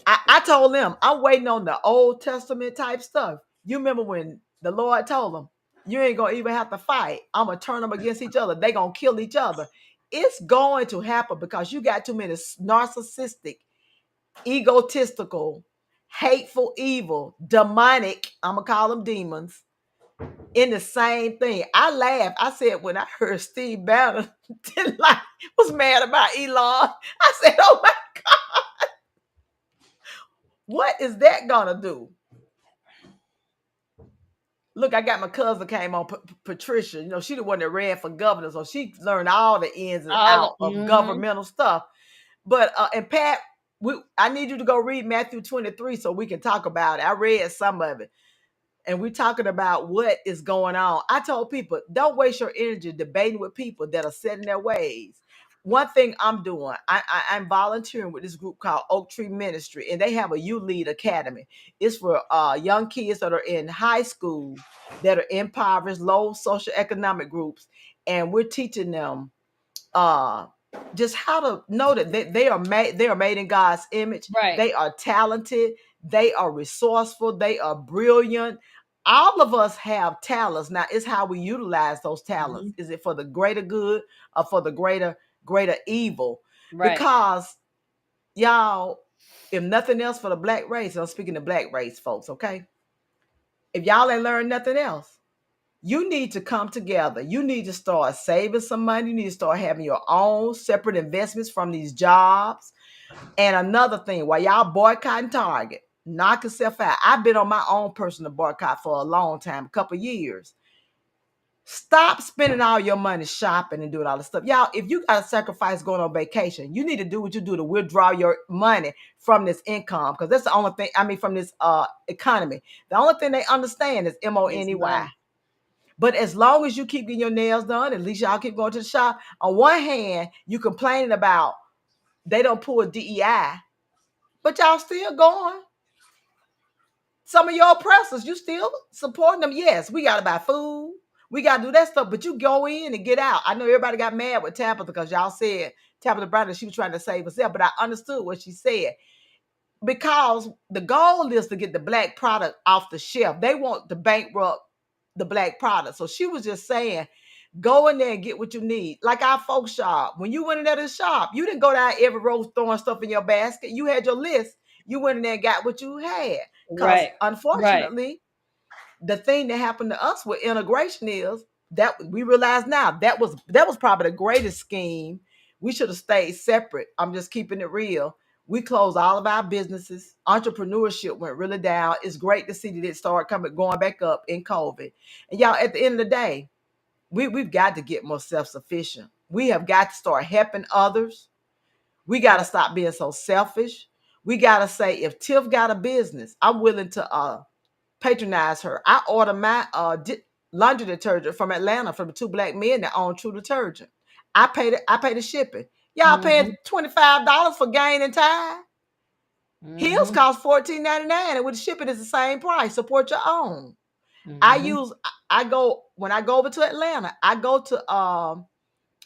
Speaker 2: I told them, I'm waiting on the Old Testament type stuff. You remember when the Lord told them, you ain't going to even have to fight. I'm going to turn them against each other. They going to kill each other. It's going to happen because you got too many narcissistic, egotistical, hateful, evil, demonic, I'm going to call them demons, in the same thing. I laughed. I said when I heard Steve Bannon was mad about Elon, I said, "Oh my God, what is that gonna do?" Look, I got my cousin came on, Patricia. She the one that ran for governor, so she learned all the ins and out of governmental stuff. But and Pat, I need you to go read Matthew 23 so we can talk about it. I read some of it. And we're talking about what is going on. I told people, don't waste your energy debating with people that are set in their ways. one thing I'm doing, I'm volunteering with this group called Oak Tree Ministry, and they have a You Lead Academy. It's for young kids that are in high school that are impoverished, low socioeconomic groups, and we're teaching them uh just how to know that they are made in God's image.
Speaker 3: Right.
Speaker 2: They are talented, they are resourceful, they are brilliant. All of us have talents. Now it's how we utilize those talents.
Speaker 3: Mhm.
Speaker 2: Is it for the greater good or for the greater evil?
Speaker 3: Right.
Speaker 2: Because y'all, if nothing else for the black race, I'm speaking to black race folks, okay? If y'all ain't learned nothing else, you need to come together. You need to start saving some money. You need to start having your own separate investments from these jobs. And another thing, while y'all boycotting Target, knock yourself out. I've been on my own personal boycott for a long time, a couple years. Stop spending all your money shopping and doing all this stuff. Y'all, if you got to sacrifice going on vacation, you need to do what you do to withdraw your money from this income. Because that's the only thing, from this economy. The only thing they understand is
Speaker 3: It's
Speaker 2: money.
Speaker 3: money.
Speaker 2: But as long as you keep getting your nails done, at least y'all keep going to the shop. On one hand, you complaining about they don't pull DEI, but y'all still going. Some of your oppressors, you still supporting them. Yes, we got to buy food. We got to do that stuff, but you go in and get out. I know everybody got mad with Tabitha because y'all said Tabitha Brown, she was trying to save herself, but I understood what she said. Because the goal is to get the black product off the shelf. They want to bankrupt the black product. So she was just saying, go in there and get what you need. Like our folk shop. When you went in there to shop, you didn't go down every row throwing stuff in your basket. You had your list. You went in there and got what you had. Because
Speaker 3: Right. Right.
Speaker 2: unfortunately, the thing that happened to us with integration is that we realize now that was probably the greatest scheme. We should have stayed separate. I'm just keeping it real. We closed all of our businesses. Entrepreneurship went really down. It's great to see that it started going back up in COVID. And y'all, at the end of the day, we've got to get more self-sufficient. We have got to start helping others. We got to
Speaker 3: Right.
Speaker 2: stop being so selfish. We got to say, if Tiff got a business, I'm willing to patronize her. I order my laundry detergent from Atlanta from the two black men that own True Detergent. I pay the shipping. Y'all paying
Speaker 3: Mhm.
Speaker 2: $25 for Gain and Tide. Heels
Speaker 3: Mhm.
Speaker 2: cost $14.99, and with the shipping, it's the same price. Support your own. I
Speaker 3: Mhm.
Speaker 2: use I go when I go over to Atlanta, I go to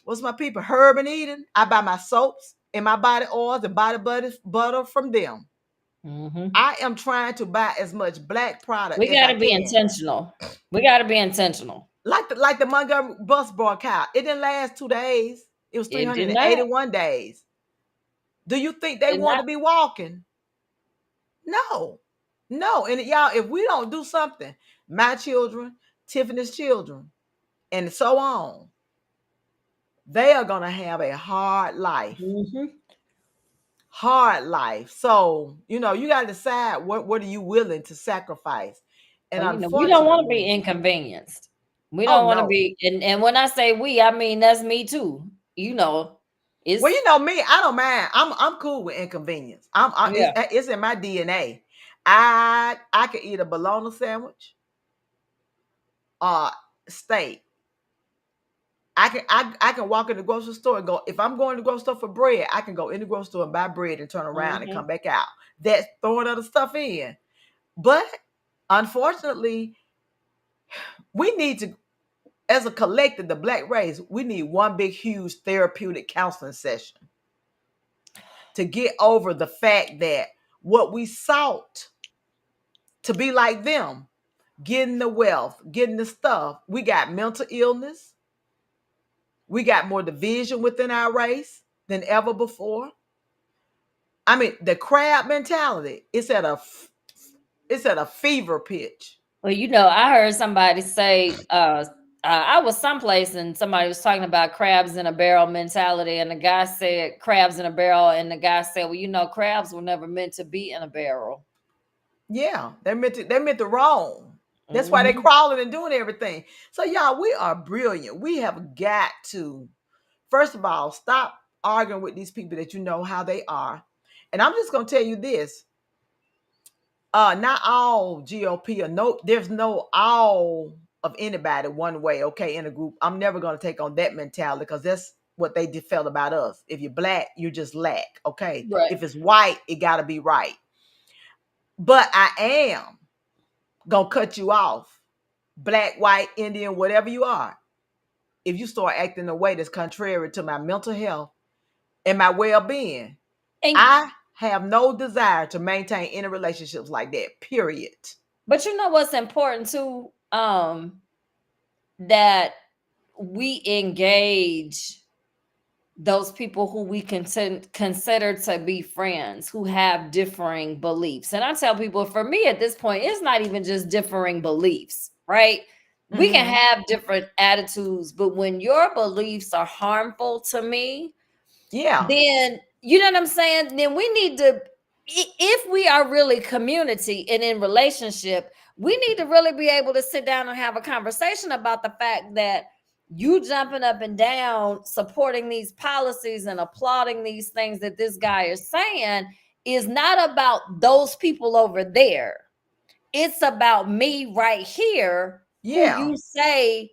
Speaker 2: what's my people, Herb and Eden. I buy my soaps and my body oils and body butter from them.
Speaker 3: Mhm.
Speaker 2: I am trying to buy as much black product
Speaker 3: We
Speaker 2: as
Speaker 3: got
Speaker 2: I
Speaker 3: to be
Speaker 2: can.
Speaker 3: intentional. We got to be intentional.
Speaker 2: Like the Montgomery bus boycott. It didn't last 2 days. It was
Speaker 3: It did not.
Speaker 2: 381 days. Do you think they
Speaker 3: Did
Speaker 2: want
Speaker 3: not.
Speaker 2: to be walking? No. No. And y'all, if we don't do something, my children, Tiffany's children, and so on, they are going to have a hard life.
Speaker 3: Mhm.
Speaker 2: Hard life. So, you got to decide what are you willing to sacrifice. And
Speaker 3: Well, we don't want to be
Speaker 2: unfortunately,
Speaker 3: inconvenienced. We
Speaker 2: oh
Speaker 3: don't want to
Speaker 2: no.
Speaker 3: be, and when I say we, I mean that's me too. You know,
Speaker 2: Well,
Speaker 3: it's
Speaker 2: me, I don't mind. I'm cool with inconvenience.
Speaker 3: yeah.
Speaker 2: It's in my DNA. I could eat a bologna sandwich or steak. I can walk in the grocery store and go. If I'm going to the grocery store for bread, I can go in the grocery store and buy bread and turn around and come
Speaker 3: Mhm.
Speaker 2: back out. That's throwing other stuff in. But unfortunately, we need to, as a collective, the black race, we need one big, huge therapeutic counseling session to get over the fact that what we sought to be like them, getting the wealth, getting the stuff, we got mental illness, we got more division within our race than ever before. The crab mentality, it's at a fever pitch.
Speaker 3: Well, I heard somebody say, I was someplace and somebody was talking about crabs in a barrel mentality, and the guy said crabs in a barrel, and the guy said, well, crabs were never meant to be in a barrel.
Speaker 2: Yeah, they meant to wrong. That's why they
Speaker 3: Hmm.
Speaker 2: crawling and doing everything. So y'all, we are brilliant. We have got to, first of all, stop arguing with these people that you know how they are. And I'm just gonna tell you this. Not all GOP or no, there's no all of anybody one way, okay, in a group. I'm never gonna take on that mentality because what they felt about us. If you're black, you just lack. Okay.
Speaker 3: Right.
Speaker 2: If it's white, it got to be right. But I am going to cut you off. Black, white, Indian, whatever you are. If you start acting in a way that's contrary to my mental health and my well-being,
Speaker 3: And
Speaker 2: I have no desire to maintain any relationships like that, period.
Speaker 3: but you know what's important too? That we engage those people who we consider to be friends who have differing beliefs. And I tell people, for me at this point, it's not even just differing beliefs, right? We can
Speaker 2: Mhm.
Speaker 3: have different attitudes, but when your beliefs are harmful to me,
Speaker 2: Yeah.
Speaker 3: then you know what I'm saying? Then we need to, if we are really community and in relationship, we need to really be able to sit down and have a conversation about the fact that you jumping up and down, supporting these policies and applauding these things that this guy is saying is not about those people over there. It's about me right here, who
Speaker 2: Yeah.
Speaker 3: you say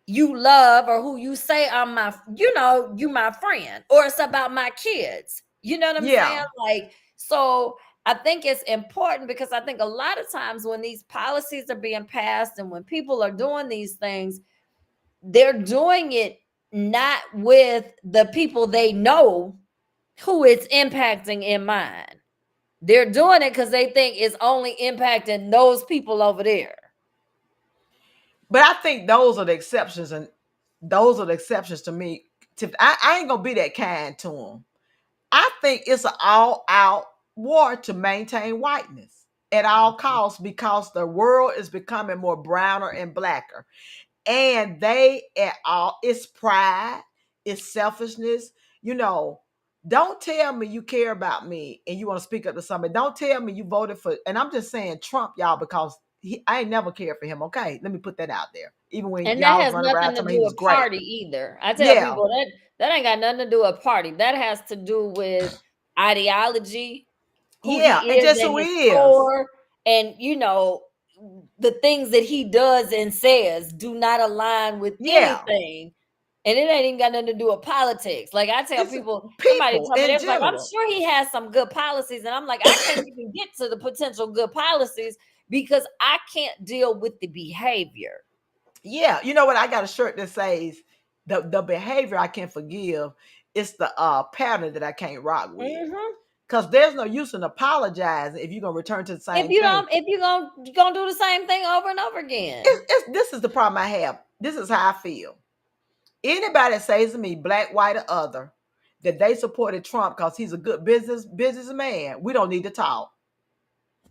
Speaker 3: you love or who you say I'm my, you my friend, or it's about my kids. You know what I'm saying?
Speaker 2: Yeah.
Speaker 3: Like, so I think it's important because I think a lot of times when these policies are being passed and when people are doing these things, they're doing it not with the people they know who it's impacting in mind. They're doing it because they think it's only impacting those people over there.
Speaker 2: But I think those are the exceptions, and those are the exceptions to me. I ain't gonna be that kind to them. I think it's an all-out war to maintain whiteness at all costs because the world is becoming more browner and blacker. And they at all, it's pride, it's selfishness. You know, don't tell me you care about me and you want to speak up to somebody. Don't tell me you voted for, and I'm just saying Trump, y'all, because I ain't never cared for him. Okay, let me put that out there. Even when
Speaker 3: And that
Speaker 2: y'all was
Speaker 3: has
Speaker 2: running around
Speaker 3: nothing to
Speaker 2: telling me he
Speaker 3: do
Speaker 2: was
Speaker 3: with
Speaker 2: great.
Speaker 3: party either. I tell
Speaker 2: Yeah,
Speaker 3: people that that ain't got nothing to do with party. That has to do with ideology, who
Speaker 2: yeah,
Speaker 3: he
Speaker 2: and
Speaker 3: is
Speaker 2: just
Speaker 3: at
Speaker 2: who he
Speaker 3: his
Speaker 2: is.
Speaker 3: core, and the things that he does and says do not align with
Speaker 2: Yeah,
Speaker 3: anything. And it ain't even got nothing to do with politics. Like I tell
Speaker 2: it's
Speaker 3: people, somebody
Speaker 2: people
Speaker 3: told me, they
Speaker 2: in
Speaker 3: was like, I'm
Speaker 2: general.
Speaker 3: sure he has some good policies. And I'm like, I can't even get to the potential good policies because I can't deal with the behavior.
Speaker 2: Yeah, you know what? I got a shirt that says the behavior I can forgive. It's the pattern that I can't rock with.
Speaker 3: Mhm.
Speaker 2: Because there's no use in apologizing if you're gonna return to the
Speaker 3: If
Speaker 2: same
Speaker 3: you
Speaker 2: thing.
Speaker 3: don't, if you're gonna do the same thing over and over again.
Speaker 2: This is the problem I have. This is how I feel. Anybody that says to me, black, white, or other, that they supported Trump because he's a good businessman, we don't need to talk.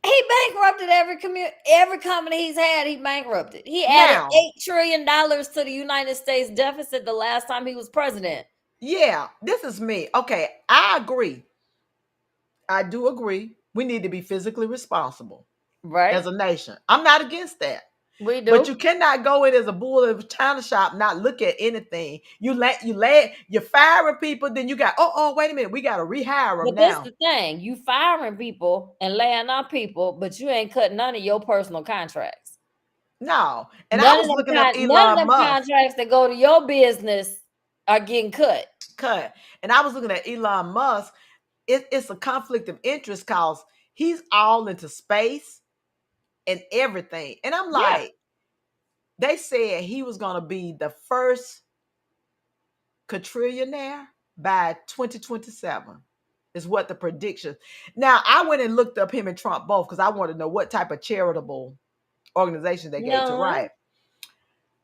Speaker 3: He bankrupted every company he's had. He bankrupted. He added
Speaker 2: Now,
Speaker 3: $8 trillion to the United States deficit the last time he was president.
Speaker 2: yeah, this is me. Okay, I agree. I do agree. We need to be physically responsible
Speaker 3: Right?
Speaker 2: as a nation. I'm not against that.
Speaker 3: We
Speaker 2: But
Speaker 3: do.
Speaker 2: you cannot go in as a bull in a china shop, not look at anything. You're firing people, then you got, wait a minute, we got to rehire them
Speaker 3: But this
Speaker 2: now.
Speaker 3: the thing: you firing people and laying off people, but you ain't cutting none of your personal contracts.
Speaker 2: No. And I was looking at
Speaker 3: None of
Speaker 2: Elon
Speaker 3: them
Speaker 2: Musk
Speaker 3: contracts that go to your business are getting cut.
Speaker 2: cut. And I was looking at Elon Musk. It's a conflict of interest because he's all into space and everything. And I'm
Speaker 3: Yeah.
Speaker 2: like, they said he was going to be the first quadrillionaire by 2027 is what the prediction. Now, I went and looked up him and Trump both because I wanted to know what type of charitable organization they gave to
Speaker 3: No,
Speaker 2: right.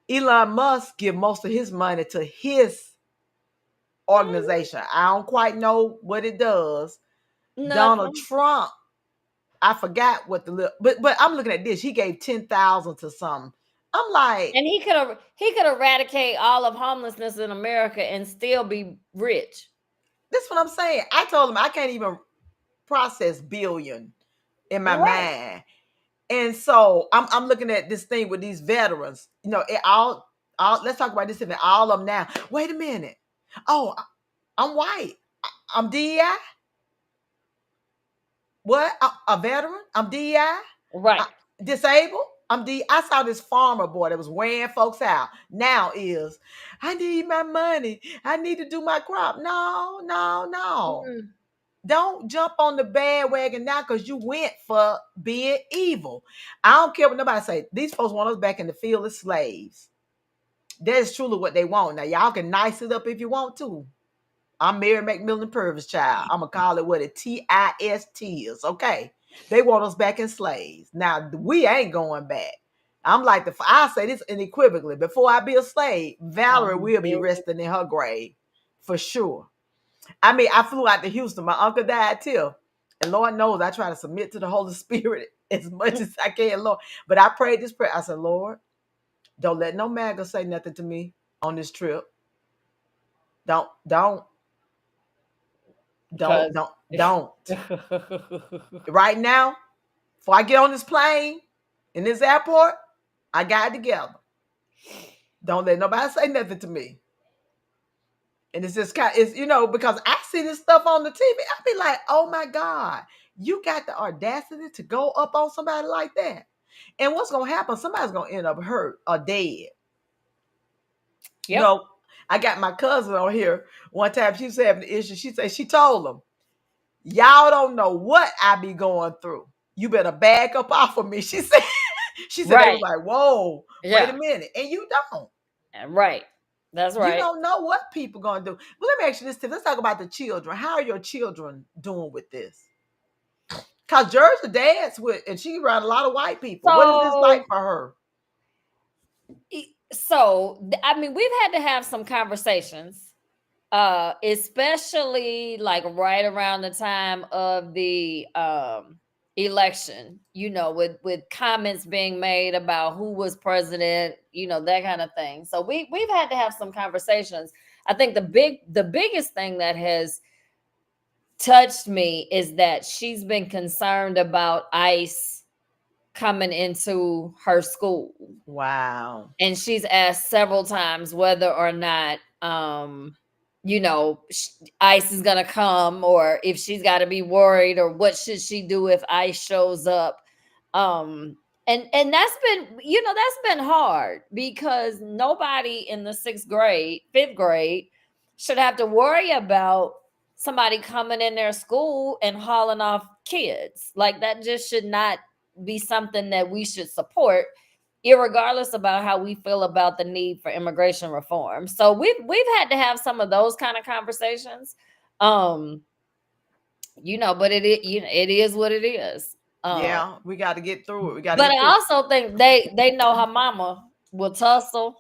Speaker 2: Elon Musk give most of his money to his organization. I don't quite know what it does. Donald
Speaker 3: nothing.
Speaker 2: Trump, I forgot what but I'm looking at this. He gave 10,000 to some. I'm like,
Speaker 3: And he could eradicate all of homelessness in America and still be rich.
Speaker 2: this is what I'm saying. I told him I can't even process billion in my
Speaker 3: Right.
Speaker 2: mind. And so I'm looking at this thing with these veterans. All let's talk about this event. All of them now. Wait a minute. Oh, I'm white. I'm DEI. What? A veteran? I'm DEI.
Speaker 3: Right.
Speaker 2: Disabled. I saw this farmer boy that was wearing folks out. Now is, I need my money. I need to do my crop. No, no, no.
Speaker 3: Mm.
Speaker 2: Don't jump on the bandwagon now because you went for being evil. I don't care what nobody say. These folks want us back in the field as slaves. That is truly what they want. Now, y'all can nice it up if you want to. I'm Mary McMillan Purvis child. I'm going to call it what it TIST is. Okay. They want us back in slaves. Now, we ain't going back. I'm like, I say this unequivocally. Before I be a slave, Valerie will be resting in her grave. For sure. I mean, I flew out to Houston. My uncle died too. And Lord knows I try to submit to the Holy Spirit as much as I can, Lord. But I prayed this prayer. I said, Lord, don't let no MAGA say nothing to me on this trip. Don't. Right now, before I get on this plane in this airport, I got it together. Don't let nobody say nothing to me. And it's just kind of, it's, because I see this stuff on the TV. I be like, oh my God, you got the audacity to go up on somebody like that. And what's going to happen? Somebody's going to end up hurt or dead.
Speaker 3: Yep.
Speaker 2: I got my cousin on here. One time she was having an issue. She said, she told them, y'all don't know what I be going through. You better back up off of me. She said,
Speaker 3: Right.
Speaker 2: They was like, whoa,
Speaker 3: Yeah.
Speaker 2: wait a minute. And you don't.
Speaker 3: Right. That's right.
Speaker 2: You don't know what people going to do. But let me ask you this, Tiff. Let's talk about the children. How are your children doing with this? Because Jersey dance with, and she around a lot of white people. What is this like for her?
Speaker 3: So, I mean, we've had to have some conversations, especially like right around the time of the election, with comments being made about who was president, that kind of thing. So we've had to have some conversations. I think the biggest thing that has touched me is that she's been concerned about ICE coming into her school.
Speaker 2: Wow.
Speaker 3: And she's asked several times whether or not ICE is going to come, or if she's got to be worried, or what should she do if ICE shows up. And that's been hard, because nobody in the fifth grade should have to worry about somebody coming in their school and hauling off kids. Like, that just should not be something that we should support, irregardless about how we feel about the need for immigration reform. So we've had to have some of those kind of conversations, but it is what it is.
Speaker 2: Yeah, we got to get through it.
Speaker 3: But I also think they know her mama will tussle,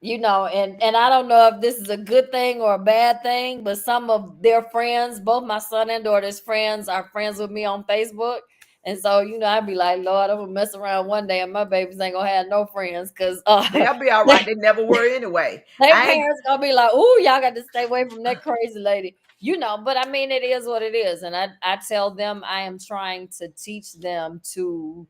Speaker 3: and I don't know if this is a good thing or a bad thing, but some of their friends, both my son and daughter's friends, are friends with me on Facebook. And so, I'd be like, Lord, I'm gonna mess around one day and my babies ain't gonna have no friends, because
Speaker 2: they'll be all right. They never were anyway.
Speaker 3: Their parents gonna be like, "Ooh, y'all got to stay away from that crazy lady," But I mean, it is what it is, and I tell them I am trying to teach them to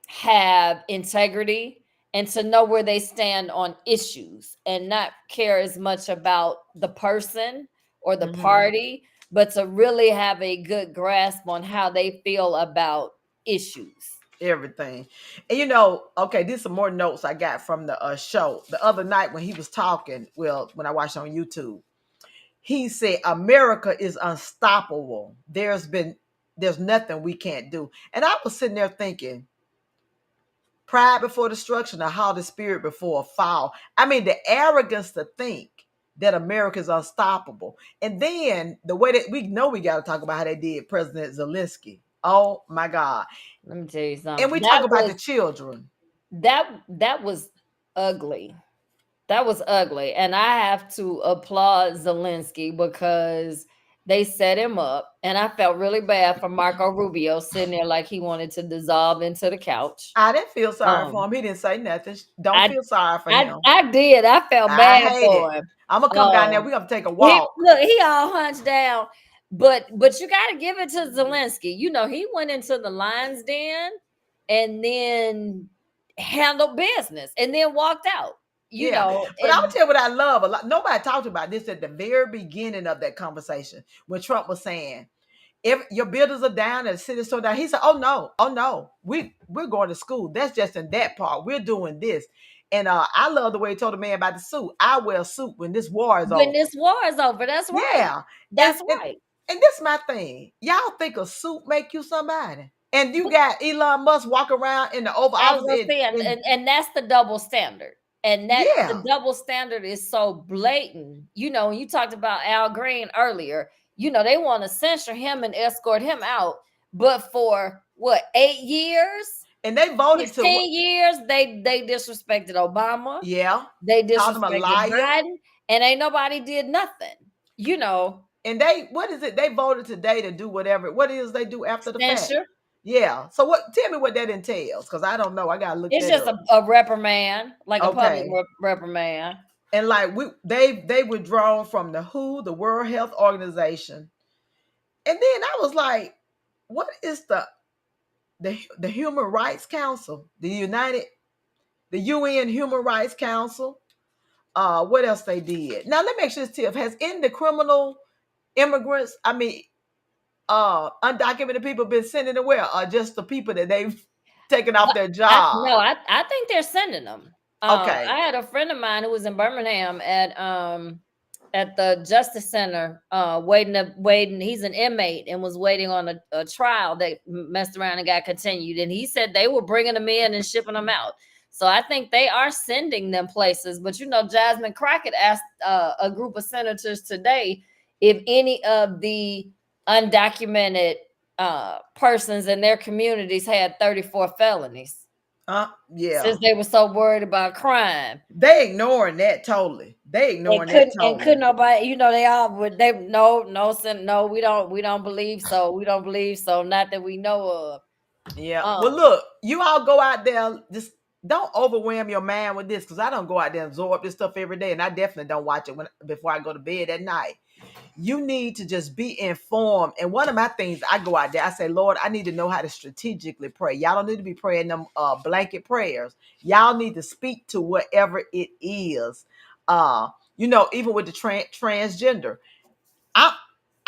Speaker 3: have integrity and to know where they stand on issues, and not care as much about the person or the party, but to really have a good grasp on how they feel about issues.
Speaker 2: Everything. And okay, these are some more notes I got from the show the other night when he was talking. Well, when I watched on YouTube, he said America is unstoppable. There's nothing we can't do. And I was sitting there thinking, pride before destruction, or how the spirit before a fall. I mean, the arrogance to think that America is unstoppable. And then the way that we know, we got to talk about how they did President Zelensky. Oh my God.
Speaker 3: Let me tell you something.
Speaker 2: And we talk about the children.
Speaker 3: That was ugly. That was ugly. And I have to applaud Zelensky, because they set him up. And I felt really bad for Marco Rubio sitting there like he wanted to dissolve into the couch.
Speaker 2: I didn't feel sorry for him. He didn't say nothing. Don't feel sorry for him.
Speaker 3: I did. I felt bad for him.
Speaker 2: I'm going to come down there. We're going to take a walk.
Speaker 3: He all hunched down. But you got to give it to Zelensky. He went into the lion's den and then handled business and then walked out. But
Speaker 2: I'll tell you what I love a lot. Nobody talked about this at the very beginning of that conversation when Trump was saying, If your buildings are down and the city's so down, he said, oh no, we're going to school. That's just in that part. We're doing this. And I love the way he told the man about the suit. I wear a suit when this war is
Speaker 3: When
Speaker 2: over.
Speaker 3: this war is over, that's right.
Speaker 2: Yeah.
Speaker 3: That's
Speaker 2: And
Speaker 3: right.
Speaker 2: and this is my thing. Y'all think a suit make you somebody? And you got Elon Musk walk around in the Oval
Speaker 3: I was
Speaker 2: Office
Speaker 3: gonna say, and that's the double standard. And that the
Speaker 2: yeah.
Speaker 3: double standard is so blatant. You know, when you talked about Al Green earlier, you know, they want to censure him and escort him out. But for what, 8 years,
Speaker 2: And they voted to
Speaker 3: 16 years, they disrespected Obama,
Speaker 2: yeah,
Speaker 3: they
Speaker 2: called him a
Speaker 3: disrespected
Speaker 2: liar.
Speaker 3: Biden, and ain't nobody did nothing. You know,
Speaker 2: And they what is it? They voted today to do whatever. What is they do after the fact?
Speaker 3: censure.
Speaker 2: Yeah. So what tell me what that entails, because I don't know. I gotta look
Speaker 3: It's
Speaker 2: that
Speaker 3: just
Speaker 2: up.
Speaker 3: a reprimand, like a public
Speaker 2: Okay.
Speaker 3: reprimand.
Speaker 2: And like they withdrawn from the WHO, the World Health Organization. And then I was like, what is the Human Rights Council? The UN Human Rights Council. What else they did? Now let me make sure this, Tiff, has in the criminal immigrants, I mean undocumented people been sending away, or just the people that they've taken off their
Speaker 3: No,
Speaker 2: job?
Speaker 3: I think they're sending them.
Speaker 2: Okay.
Speaker 3: I had a friend of mine who was in Birmingham at the Justice Center, waiting. He's an inmate and was waiting on a trial that messed around and got continued. And he said they were bringing them in and shipping them out. So I think they are sending them places. But you know, Jasmine Crockett asked a group of senators today if any of the undocumented persons in their communities had 34 felonies
Speaker 2: Yeah.
Speaker 3: since they were so worried about crime.
Speaker 2: They ignoring that totally. They ignoring that totally.
Speaker 3: Couldn't nobody, you know, they all would they no, we don't believe so. We don't believe so, not that we know of.
Speaker 2: Yeah. Well,
Speaker 3: Um
Speaker 2: look, you all go out there. Just don't overwhelm your man with this, because I don't go out there and absorb this stuff every day, and I definitely don't watch it before I go to bed at night. You need to just be informed. And one of my things, I go out there, I say, Lord, I need to know how to strategically pray. Y'all don't need to be praying them blanket prayers. Y'all need to speak to whatever it is. Even with the transgender, I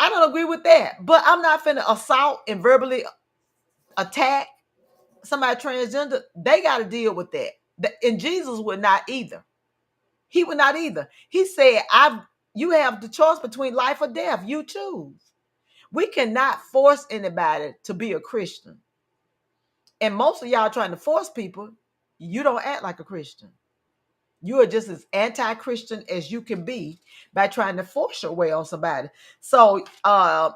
Speaker 2: I don't agree with that, but I'm not finna assault and verbally attack somebody transgender. They got to deal with that. And Jesus would not either. He would not either. He said, you have the choice between life or death. You choose. We cannot force anybody to be a Christian. And most of y'all trying to force people, you don't act like a Christian. You are just as anti-Christian as you can be by trying to force your way on somebody. So I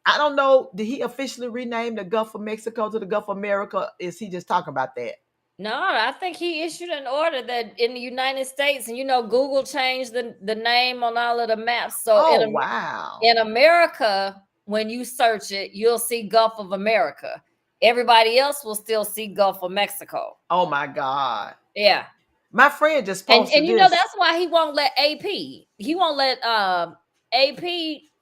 Speaker 2: don't know. Did he officially rename the Gulf of Mexico to the Gulf of America? Is he just talking about that?
Speaker 3: no, I think he issued an order that in the United States, and you know, Google changed the name on all of the maps. So
Speaker 2: Oh, wow.
Speaker 3: in America, when you search it, you'll see Gulf of America. Everybody else will still see Gulf of Mexico.
Speaker 2: Oh, my God.
Speaker 3: Yeah.
Speaker 2: My friend just
Speaker 3: And
Speaker 2: posted
Speaker 3: you know,
Speaker 2: this.
Speaker 3: that's why he won't let AP. He won't let AP.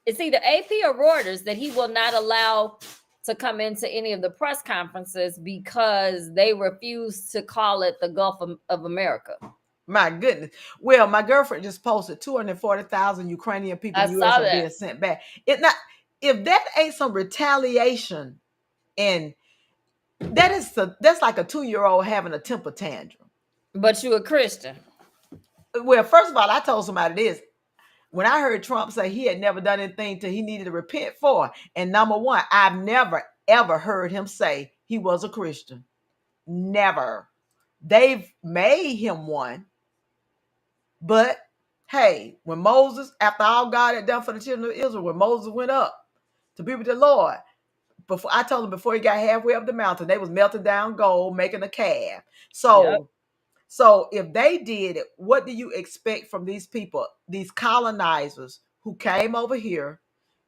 Speaker 3: It's either AP or Reuters that he will not allow to come into any of the press conferences because they refuse to call it the Gulf of America.
Speaker 2: My goodness. Well, my girlfriend just posted 240,000 Ukrainian people
Speaker 3: I
Speaker 2: in the U.S.
Speaker 3: saw
Speaker 2: are being
Speaker 3: that.
Speaker 2: sent back. If that ain't some retaliation, and that's like a 2-year-old having a temper tantrum.
Speaker 3: But you a Christian.
Speaker 2: Well, first of all, I told somebody this. When I heard Trump say he had never done anything he needed to repent for, and number one, I've never ever heard him say he was a Christian. Never. They've made him one. But hey, when Moses, after all God had done for the children of Israel, when Moses went up to be with the Lord, I told him before he got halfway up the mountain, they was melting down gold, making a calf.
Speaker 3: Yep.
Speaker 2: So if they did it, what do you expect from these people, these colonizers who came over here,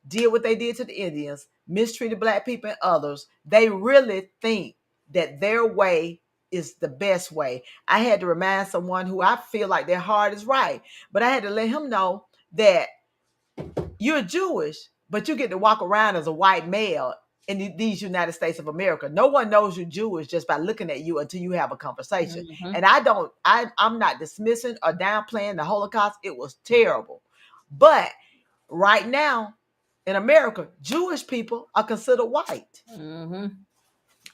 Speaker 2: did what they did to the Indians, mistreated black people and others? They really think that their way is the best way. I had to remind someone who I feel like their heart is right, but I had to let him know that you're Jewish, but you get to walk around as a white male in these United States of America. No one knows you're Jewish just by looking at you until you have a conversation.
Speaker 3: Mm-hmm.
Speaker 2: And I'm not dismissing or downplaying the Holocaust. It was terrible. But right now, In America, Jewish people are considered white.
Speaker 3: Mm-hmm.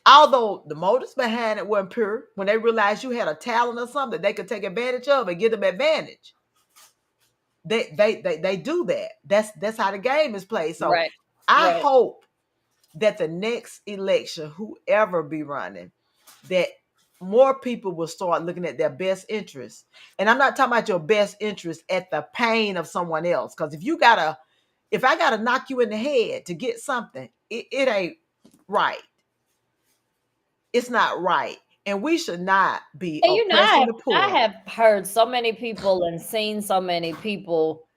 Speaker 2: Although the motives behind it weren't pure, when they realized you had a talent or something they could take advantage of and give them advantage, they do that. That's how the game is played. So
Speaker 3: Right.
Speaker 2: I
Speaker 3: Right.
Speaker 2: hope that the next election, whoever be running, that more people will start looking at their best interests. And I'm not talking about your best interest at the pain of someone else. Because if I gotta knock you in the head to get something, it ain't right. It's not right. And we should not be
Speaker 3: And
Speaker 2: oppressing the
Speaker 3: I
Speaker 2: poor.
Speaker 3: have heard so many people and seen so many people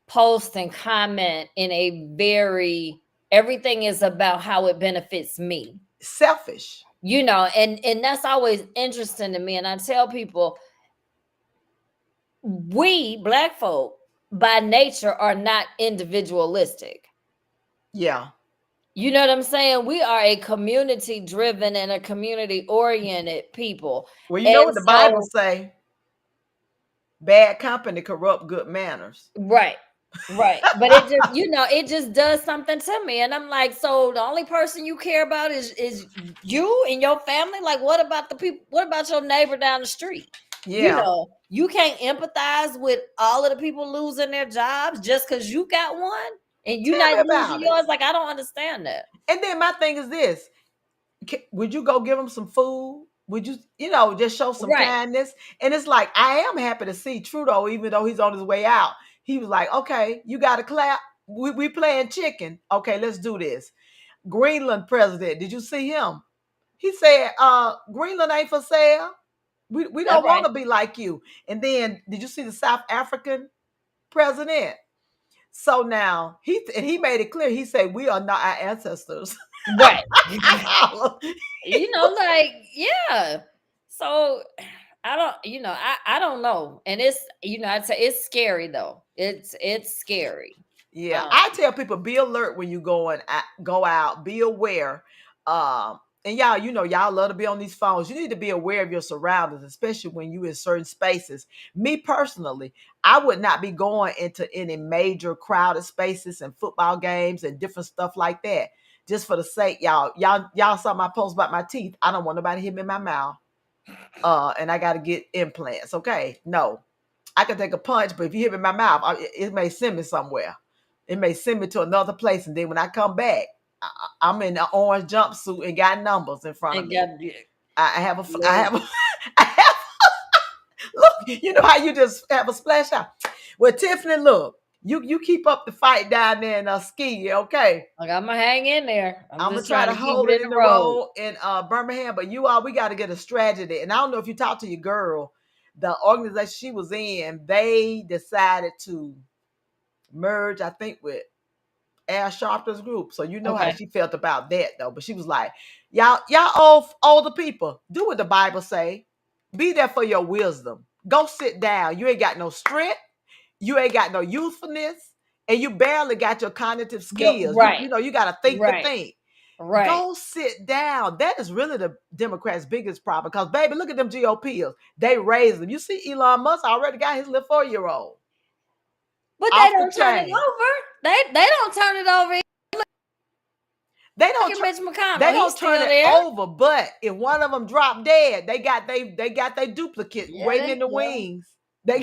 Speaker 3: post and comment in a very everything is about how it benefits me.
Speaker 2: Selfish.
Speaker 3: And that's always interesting to me. And I tell people, we black folk by nature are not individualistic.
Speaker 2: Yeah.
Speaker 3: You know what I'm saying? We are a community driven and a community oriented people.
Speaker 2: Well, you know
Speaker 3: And
Speaker 2: what the Bible
Speaker 3: so,
Speaker 2: say? Bad company corrupt good manners.
Speaker 3: right, right. But it just does something to me. And I'm like, so the only person you care about is you and your family? Like, what about the people? What about your neighbor down the street?
Speaker 2: Yeah.
Speaker 3: You can't empathize with all of the people losing their jobs just because you got one and you
Speaker 2: Tell
Speaker 3: not
Speaker 2: me
Speaker 3: losing
Speaker 2: about it.
Speaker 3: yours. Like, I don't understand that.
Speaker 2: And then my thing is this: would you go give them some food? Would you, just show some
Speaker 3: Right.
Speaker 2: kindness? And it's like I am happy to see Trudeau, even though he's on his way out. He was like, "Okay, you got to clap. We playing chicken. Okay, let's do this." Greenland president, did you see him? He said, Greenland ain't for sale. We
Speaker 3: That's
Speaker 2: don't want
Speaker 3: right.
Speaker 2: to be like you. And then did you see the South African president? So now he made it clear. He said, we are not our ancestors.
Speaker 3: Right. Like, yeah. So I don't know. And it's, I'd say it's scary though. It's scary.
Speaker 2: Yeah,
Speaker 3: Um,
Speaker 2: I tell people be alert when you go out, be aware. And y'all, y'all love to be on these phones. You need to be aware of your surroundings, especially when you in certain spaces. Me personally, I would not be going into any major crowded spaces and football games and different stuff like that. Just for the sake, y'all saw my post about my teeth. I don't want nobody hit me in my mouth. And I got to get implants. Okay, no, I can take a punch, but if you hit me in my mouth, it may send me somewhere. It may send me to another place, and then when I come back, I'm in an orange jumpsuit and got numbers in front of
Speaker 3: and
Speaker 2: me.
Speaker 3: got
Speaker 2: I have a, I
Speaker 3: look,
Speaker 2: have, a, I have. Look, you know how you just have a splash out. Well, Tiffany, look, you keep up the fight down there in Ski, okay?
Speaker 3: I'm gonna hang in there. I'm
Speaker 2: I'm gonna
Speaker 3: just
Speaker 2: try
Speaker 3: trying
Speaker 2: to
Speaker 3: to keep
Speaker 2: hold
Speaker 3: it
Speaker 2: it
Speaker 3: in
Speaker 2: in
Speaker 3: the
Speaker 2: the
Speaker 3: road.
Speaker 2: road in Birmingham, but we got to get a strategy. And I don't know if you talked to your girl, the organization she was in, they decided to merge, I think, with Al Sharpton's group. So you know how
Speaker 3: Okay.
Speaker 2: she felt about that though. But she was like, y'all older people, do what the Bible say. Be there for your wisdom. Go sit down. You ain't got no strength. You ain't got no youthfulness. And you barely got your cognitive skills.
Speaker 3: Right.
Speaker 2: You got to think to
Speaker 3: Right.
Speaker 2: think.
Speaker 3: Right.
Speaker 2: Go sit down. That is really the Democrats' biggest problem. Because, baby, look at them GOPs. They raised them. You see, Elon Musk already got his little 4-year-old
Speaker 3: But they
Speaker 2: off the
Speaker 3: don't turn it
Speaker 2: chain.
Speaker 3: over. They don't turn it over.
Speaker 2: They
Speaker 3: Look
Speaker 2: don't.
Speaker 3: at Mitch
Speaker 2: They
Speaker 3: McConnell. He's
Speaker 2: don't turn
Speaker 3: still
Speaker 2: it
Speaker 3: there.
Speaker 2: over. But if one of them drop dead, they got their duplicate
Speaker 3: Yeah,
Speaker 2: waiting in the wings. They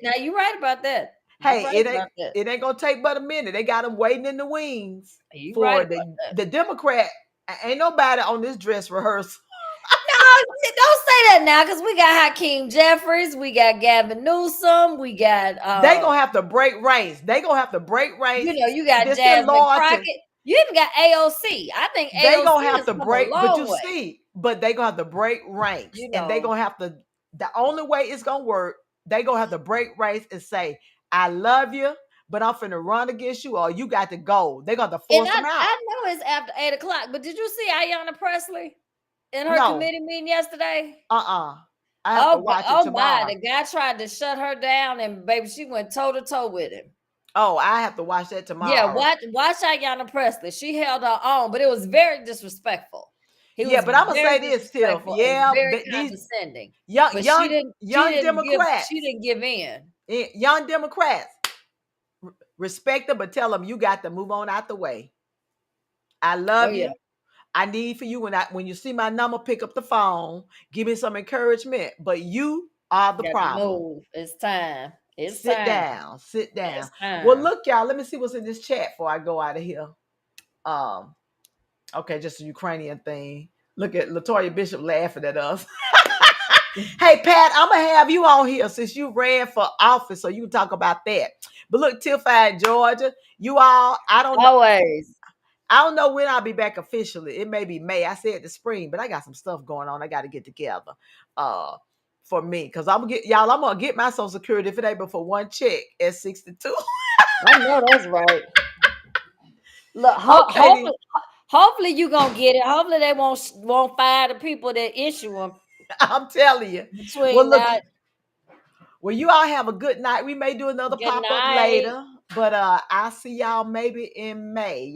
Speaker 3: now you're right about that. You're
Speaker 2: hey,
Speaker 3: right about that.
Speaker 2: it ain't gonna take but a minute. They got them waiting in the wings
Speaker 3: You're right
Speaker 2: for
Speaker 3: about that.
Speaker 2: the Democrat. Ain't nobody on this dress rehearsal.
Speaker 3: No, don't say that now, because we got Hakeem Jeffries, we got Gavin Newsom, we got
Speaker 2: They gonna have to break ranks. They gonna have to break ranks.
Speaker 3: you got
Speaker 2: This is
Speaker 3: Jasmine
Speaker 2: loyalty.
Speaker 3: Crockett. You even got AOC. I think
Speaker 2: They gonna
Speaker 3: AOC
Speaker 2: have
Speaker 3: has
Speaker 2: to
Speaker 3: come a
Speaker 2: break, but
Speaker 3: long
Speaker 2: you
Speaker 3: way.
Speaker 2: see, but they gonna have to break ranks,
Speaker 3: You
Speaker 2: and they
Speaker 3: know,
Speaker 2: gonna have to. The only way it's gonna work, they gonna have to break ranks and say, "I love you, but I'm finna run against you, or you got to go." They gonna have to
Speaker 3: and
Speaker 2: force them out.
Speaker 3: I know it's after 8 o'clock, but did you see Ayanna Presley in her
Speaker 2: No,
Speaker 3: committee meeting yesterday?
Speaker 2: I have to watch it
Speaker 3: Oh my,
Speaker 2: tomorrow.
Speaker 3: the guy tried to shut her down, and baby, she went toe to toe with him.
Speaker 2: Oh, I have to watch that
Speaker 3: Yeah,
Speaker 2: tomorrow.
Speaker 3: watch Ayanna Presley. She held her own, but it was very disrespectful. He
Speaker 2: Yeah,
Speaker 3: was
Speaker 2: but I'm gonna
Speaker 3: very
Speaker 2: say this, Tiff.
Speaker 3: disrespectful and
Speaker 2: Yeah,
Speaker 3: very
Speaker 2: these
Speaker 3: condescending.
Speaker 2: young,
Speaker 3: But
Speaker 2: young, young
Speaker 3: she
Speaker 2: Democrats,
Speaker 3: didn't give in.
Speaker 2: young Democrats, Respect them, but tell them you got to move on out the way. I
Speaker 3: Oh
Speaker 2: love
Speaker 3: yeah.
Speaker 2: you. I need for you when you see my number, pick up the phone, give me some encouragement. But you are the
Speaker 3: Got to
Speaker 2: problem.
Speaker 3: move. It's time. It's
Speaker 2: Sit
Speaker 3: time.
Speaker 2: down. Sit down.
Speaker 3: It's
Speaker 2: Well,
Speaker 3: time.
Speaker 2: look, y'all. Let me see what's in this chat before I go out of here. Um, okay, just a Ukrainian thing. Look at Latoya Bishop laughing at us. Hey, Pat, I'm gonna have you on here since you ran for office, so you can talk about that. But look, Tiff in Georgia, you all,
Speaker 3: Always.
Speaker 2: I don't know when I'll be back officially. It may be May. I said the spring, but I got some stuff going on. I got to get together for me. Because I'm gonna get my social security if it ain't but for one check at 62.
Speaker 3: I know that's right. Look,
Speaker 2: Okay, then.
Speaker 3: hopefully you gonna get it. Hopefully they won't fire the people that issue them
Speaker 2: I'm telling you. Well,
Speaker 3: between
Speaker 2: look,
Speaker 3: that.
Speaker 2: well, you all have a good night. We may do another
Speaker 3: Good
Speaker 2: pop-up
Speaker 3: night.
Speaker 2: later, but I'll see y'all maybe in May.